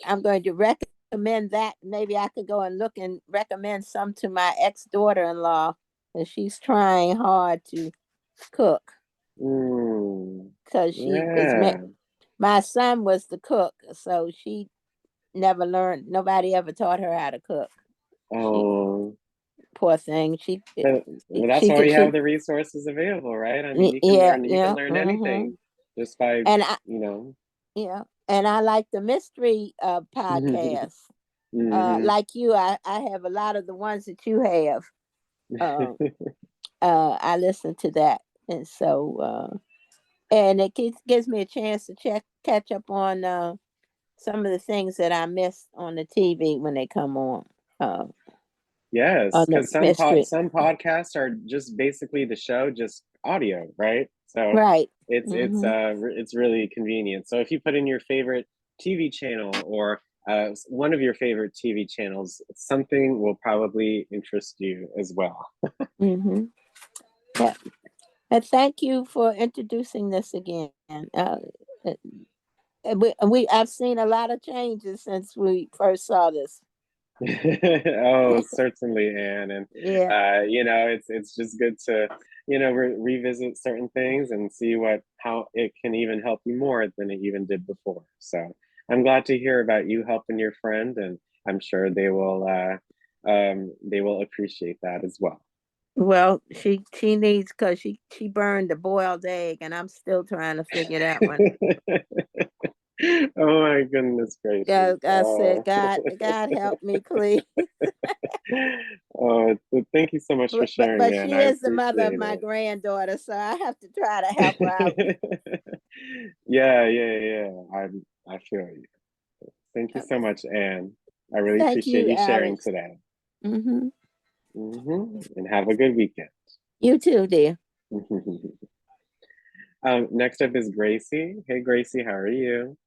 I'm going to recommend that. Maybe I could go and look and recommend some to my ex-daughter-in-law, and she's trying hard to cook Mm, because she is yeah. my son was the cook, so she never learned. Nobody ever taught her how to cook. She, Oh, poor thing, but well, that's she why could we have she the resources available, right? I mean, yeah, you can yeah, learn anything just by, and I you know. yeah, and I like the mystery podcast. Mhm. Like you, I have a lot of the ones that you have. Uh, I listen to that, and so and it gives me a chance to catch up on some of the things that I missed on the TV when they come uh, Yes, on the because mystery. some podcasts are just basically the show, just audio, right? So Right. it's Mm-hmm. it's really convenient. So if you put in your favorite TV channel or one of your favorite TV channels, something will probably interest you as well. Mm-hmm. Yeah. And thank you for introducing this again. Uh, I've seen a lot of changes since we first saw this. Oh, certainly, Anne, and Yeah. you know, it's just good to, you know, revisit certain things and see what how it can even help you more than it even did before. So I'm glad to hear about you helping your friend, and I'm sure they will appreciate that as well. Well, she needs because she burned the boiled egg, and I'm still trying to figure that one. Oh my goodness gracious. Yeah, I said, God help me, please. Oh, thank you so much for sharing, But Anne. she I is the mother of appreciate my it. granddaughter, so I have to try to help her out. Yeah, yeah, yeah. I feel you. Thank you Uh, so much, Anne. I really Thank appreciate you, you sharing Alex. today. Hmm. And have a good weekend. You too, dear. Next up is Gracie. Hey, Gracie, how are you?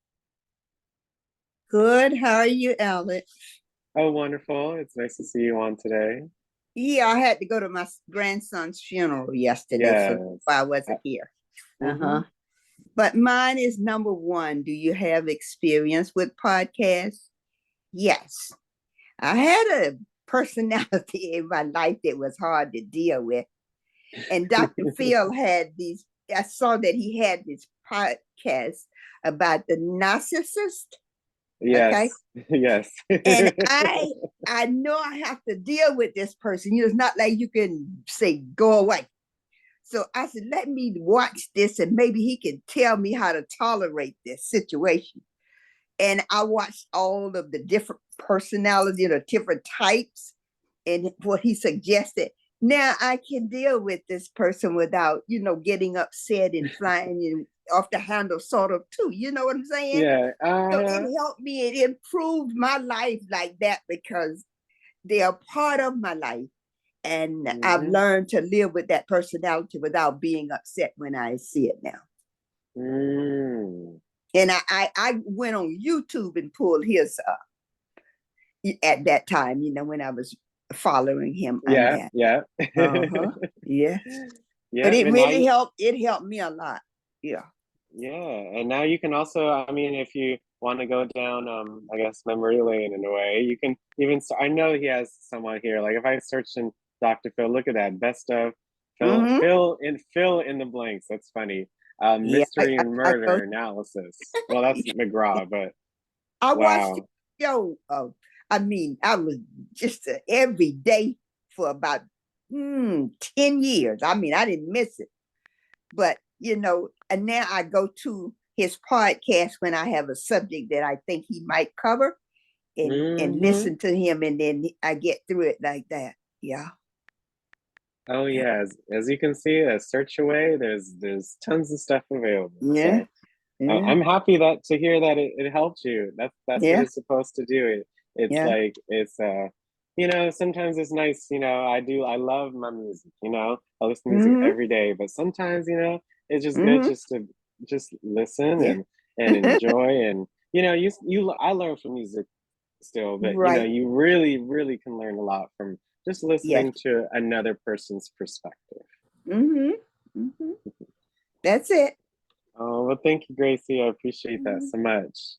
Good. How are you, Alex? Oh, wonderful. It's nice to see you on today. Yeah, I had to go to my grandson's funeral yesterday, so that's Yes. why I Uh, wasn't here. mhm. Uh-huh. But mine is number one. Do you have experience with podcasts? Yes. I had a personality in my life that was hard to deal with. And Dr. Phil had these, I saw that he had this podcast about the narcissist. Okay. Yes. Yes. And I know I have to deal with this person. You know, it's not like you can say go away. So I said, let me watch this and maybe he can tell me how to tolerate this situation. And I watched all of the different personality, the different types, and what he suggested. Now I can deal with this person without, getting upset and flying off the handle, sort of too. You know what I'm saying? Yeah. So Uh-huh. it helped me. It improved my life like that because they are part of my life. And I've Hmm. learned to live with that personality without being upset when I see it now. Mm. And I went on YouTube and pulled his at that time, when I was following him on Yeah, that. yeah. Uh-huh. Yes. But Yeah, it and now really you helped. It helped me a lot. Yeah. yeah, and now you can also, I mean, if you want to go down, I guess memory lane in a way, you can even. I know he has someone here. Like if I search in Dr. Phil, look at that best of Mm-hmm. fill in the blanks. That's funny. Yeah. Mystery and I go. murder analysis. Well, that's McGraw, but I watched the wow. show. I was just every day for about 10 years. I mean, I didn't miss it. But, and now I go to his podcast when I have a subject that I think he might cover. and Hmm. listen to him, and then I get through it like that. Yeah. Oh yeah, as you can see, a search away, there's tons of stuff available. Yeah. So Yeah. I'm happy that to hear that it helped you. That's what Yeah. it's supposed to do. It's Yeah. like sometimes it's nice, I love my music, I listen to music Mm-hmm. every day, but sometimes, it's just good Mm-hmm. just to just listen Yeah. and enjoy and I learn from music still, but Right. you really, really can learn a lot from just Yes. listening to another person's perspective. Mm-hmm. Mm-hmm. That's it. Oh, well, thank you, Gracie. I appreciate that Mhm. so much.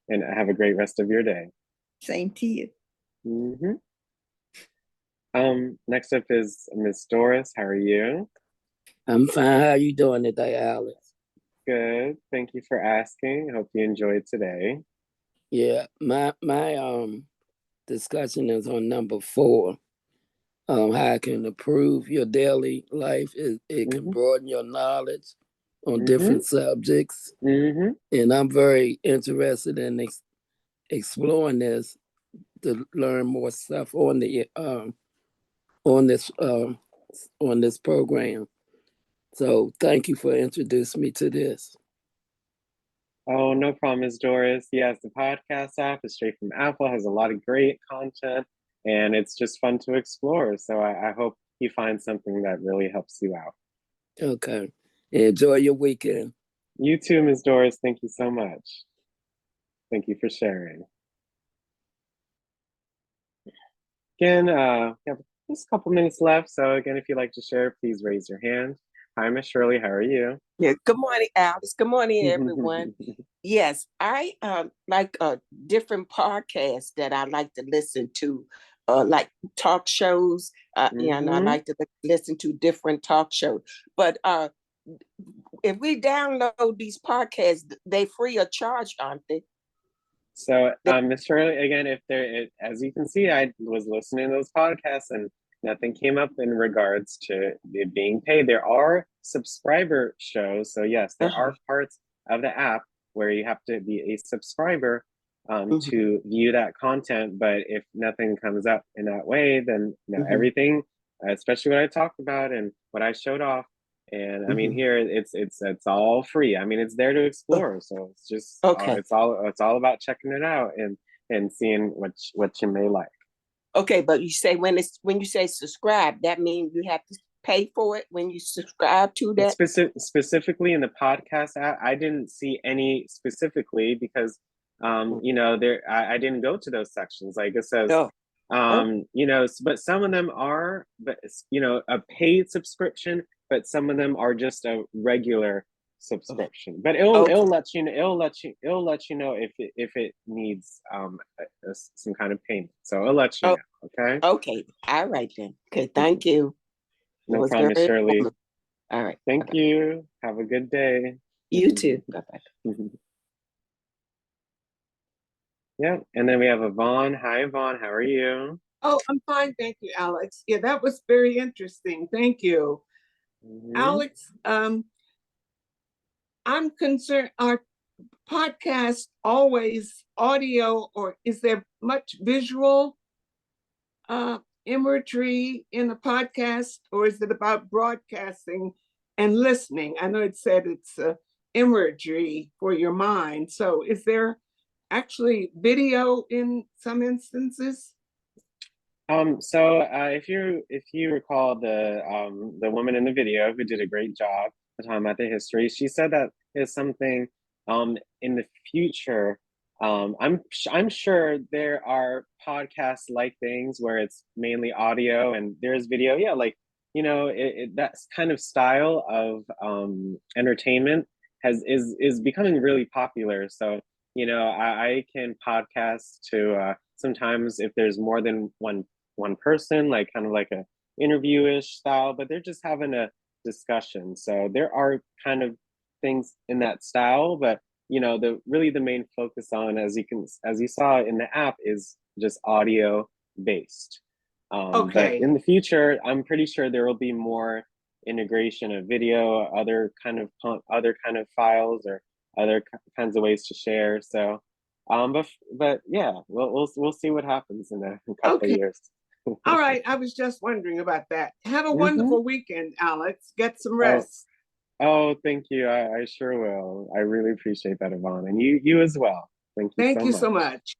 And have a great rest of your day. Same to you. Hmm. Next up is Miss Doris. How are you? I'm fine. How you doing today, Alex? Good. Thank you for asking. Hope you enjoyed today. Yeah, my discussion is on number 4. How it can improve your daily life. It can Hmm. broaden your knowledge on Hmm. different subjects, Hmm. and I'm very interested in exploring this to learn more stuff on this um on this program. So thank you for introducing me to this. Oh, no problem, Miss Doris. Yes, the podcast app is straight from Apple, has a lot of great content, and it's just fun to explore. So I hope you find something that really helps you out. Okay. Enjoy your weekend. You too, Ms. Doris. Thank you so much. Thank you for sharing. Again, we have just a couple minutes left. So again, if you'd like to share, please raise your hand. Hi, Miss Shirley. How are you? Yeah, good morning, Alice. Good morning, everyone. Yes, I like different podcasts that I like to listen to, like talk shows. And I Hmm. like to listen to different talk shows. But if we download these podcasts, they free of charge, aren't they? So, They Miss Shirley, again, as you can see, I was listening to those podcasts and nothing came up in regards to it being paid. There are subscriber shows. So, yes, there uh-huh. are parts of the app where you have to be a subscriber Hmm. to view that content. But if nothing comes up in that way, then Hmm. everything, especially what I talked about and what I showed off, and I mean, Hmm. here it's all free. I mean, it's there to explore. So it's just Okay. it's all about checking it out and seeing what you may like. Okay, but you say when you say subscribe, that means you have to pay for it when you subscribe to that. Specifically in the podcast app, I didn't see any specifically because I didn't go to those sections. Like it says, Oh, oh, but some of them are, but a paid subscription, but some of them are just a regular subscription. But okay, it'll let you know if it needs some kind of payment. So it'll let you oh, know. Okay. okay. All right then. Okay, thank you. It No was problem, Miss very Shirley. informative. All right. Thank Bye-bye. you. Have a good day. You too. Bye-bye. Yeah, and then we have Yvonne. Hi, Yvonne. How are you? Oh, I'm fine. Thank you, Alex. Yeah, that was very interesting. Thank you. Hmm. Alex, I'm concerned, are podcasts always audio or is there much visual imagery in a podcast or is it about broadcasting and listening? I know it said it's imagery for your mind. So is there actually video in some instances? So if you recall the woman in the video who did a great job of talking about the history, she said that is something in the future. I'm sure there are podcasts like things where it's mainly audio and there's video. Yeah, like that kind of style of entertainment is becoming really popular. So I can podcast to sometimes if there's more than one person, like kind of like a interviewish style, but they're just having a discussion. So there are kind of things in that style, but the main focus on as you saw in the app is just audio based. But Okay. in the future, I'm pretty sure there will be more integration of video, other kind of files or other kinds of ways to share. So But yeah, we'll see what happens in a couple of Okay. years. All right. I was just wondering about that. Have a Mhm. wonderful weekend, Alex. Get some Oh, rest. thank you. I sure will. I really appreciate that, Yvonne, and you as well. Thank you Thank so you so much. much.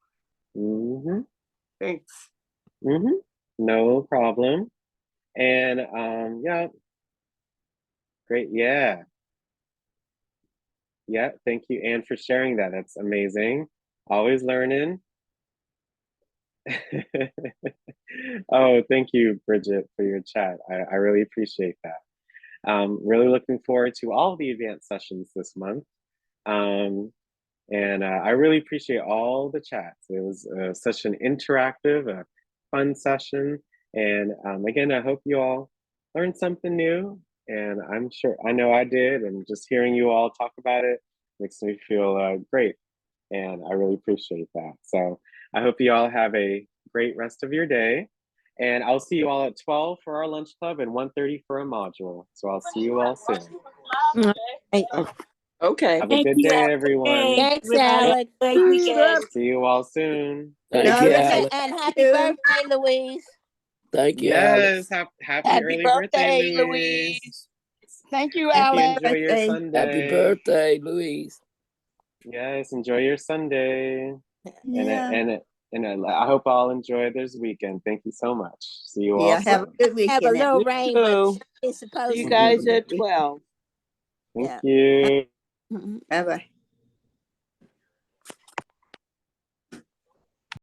Mm-hmm. Thanks. Mm-hmm. No problem. And yeah, great. Yeah. Yeah. Thank you, Anne, for sharing that. That's amazing. Always learning. Oh, thank you, Bridget, for your chat. I really appreciate that. Really looking forward to all the advanced sessions this month. Um, and I really appreciate all the chats. It was such an interactive, fun session. And again, I hope you all learned something new. And I know I did. And just hearing you all talk about it makes me feel great. And I really appreciate that. So I hope you all have a great rest of your day. And I'll see you all at 12 for our lunch club and 1:30 for a module. So I'll see you all soon. Okay. Have a good day, everyone. Thanks, Alex. Great weekend. See you all soon. Thank All you, right. Alex. And happy birthday, Louise. Thank you, Alex. Yes, happy Happy early birthday, birthday, Louise. Thank you, Hope you Happy Alex. enjoy your birthday. Sunday. Happy birthday, Louise. Yes, enjoy your Sunday. Yeah. I hope all enjoy this weekend. Thank you so much. See you all Yeah. Have a soon. good Have a weekend. little You rain, but too. it's supposed See you to. guys at 12. Thank Yeah. you. Mhm. Bye bye.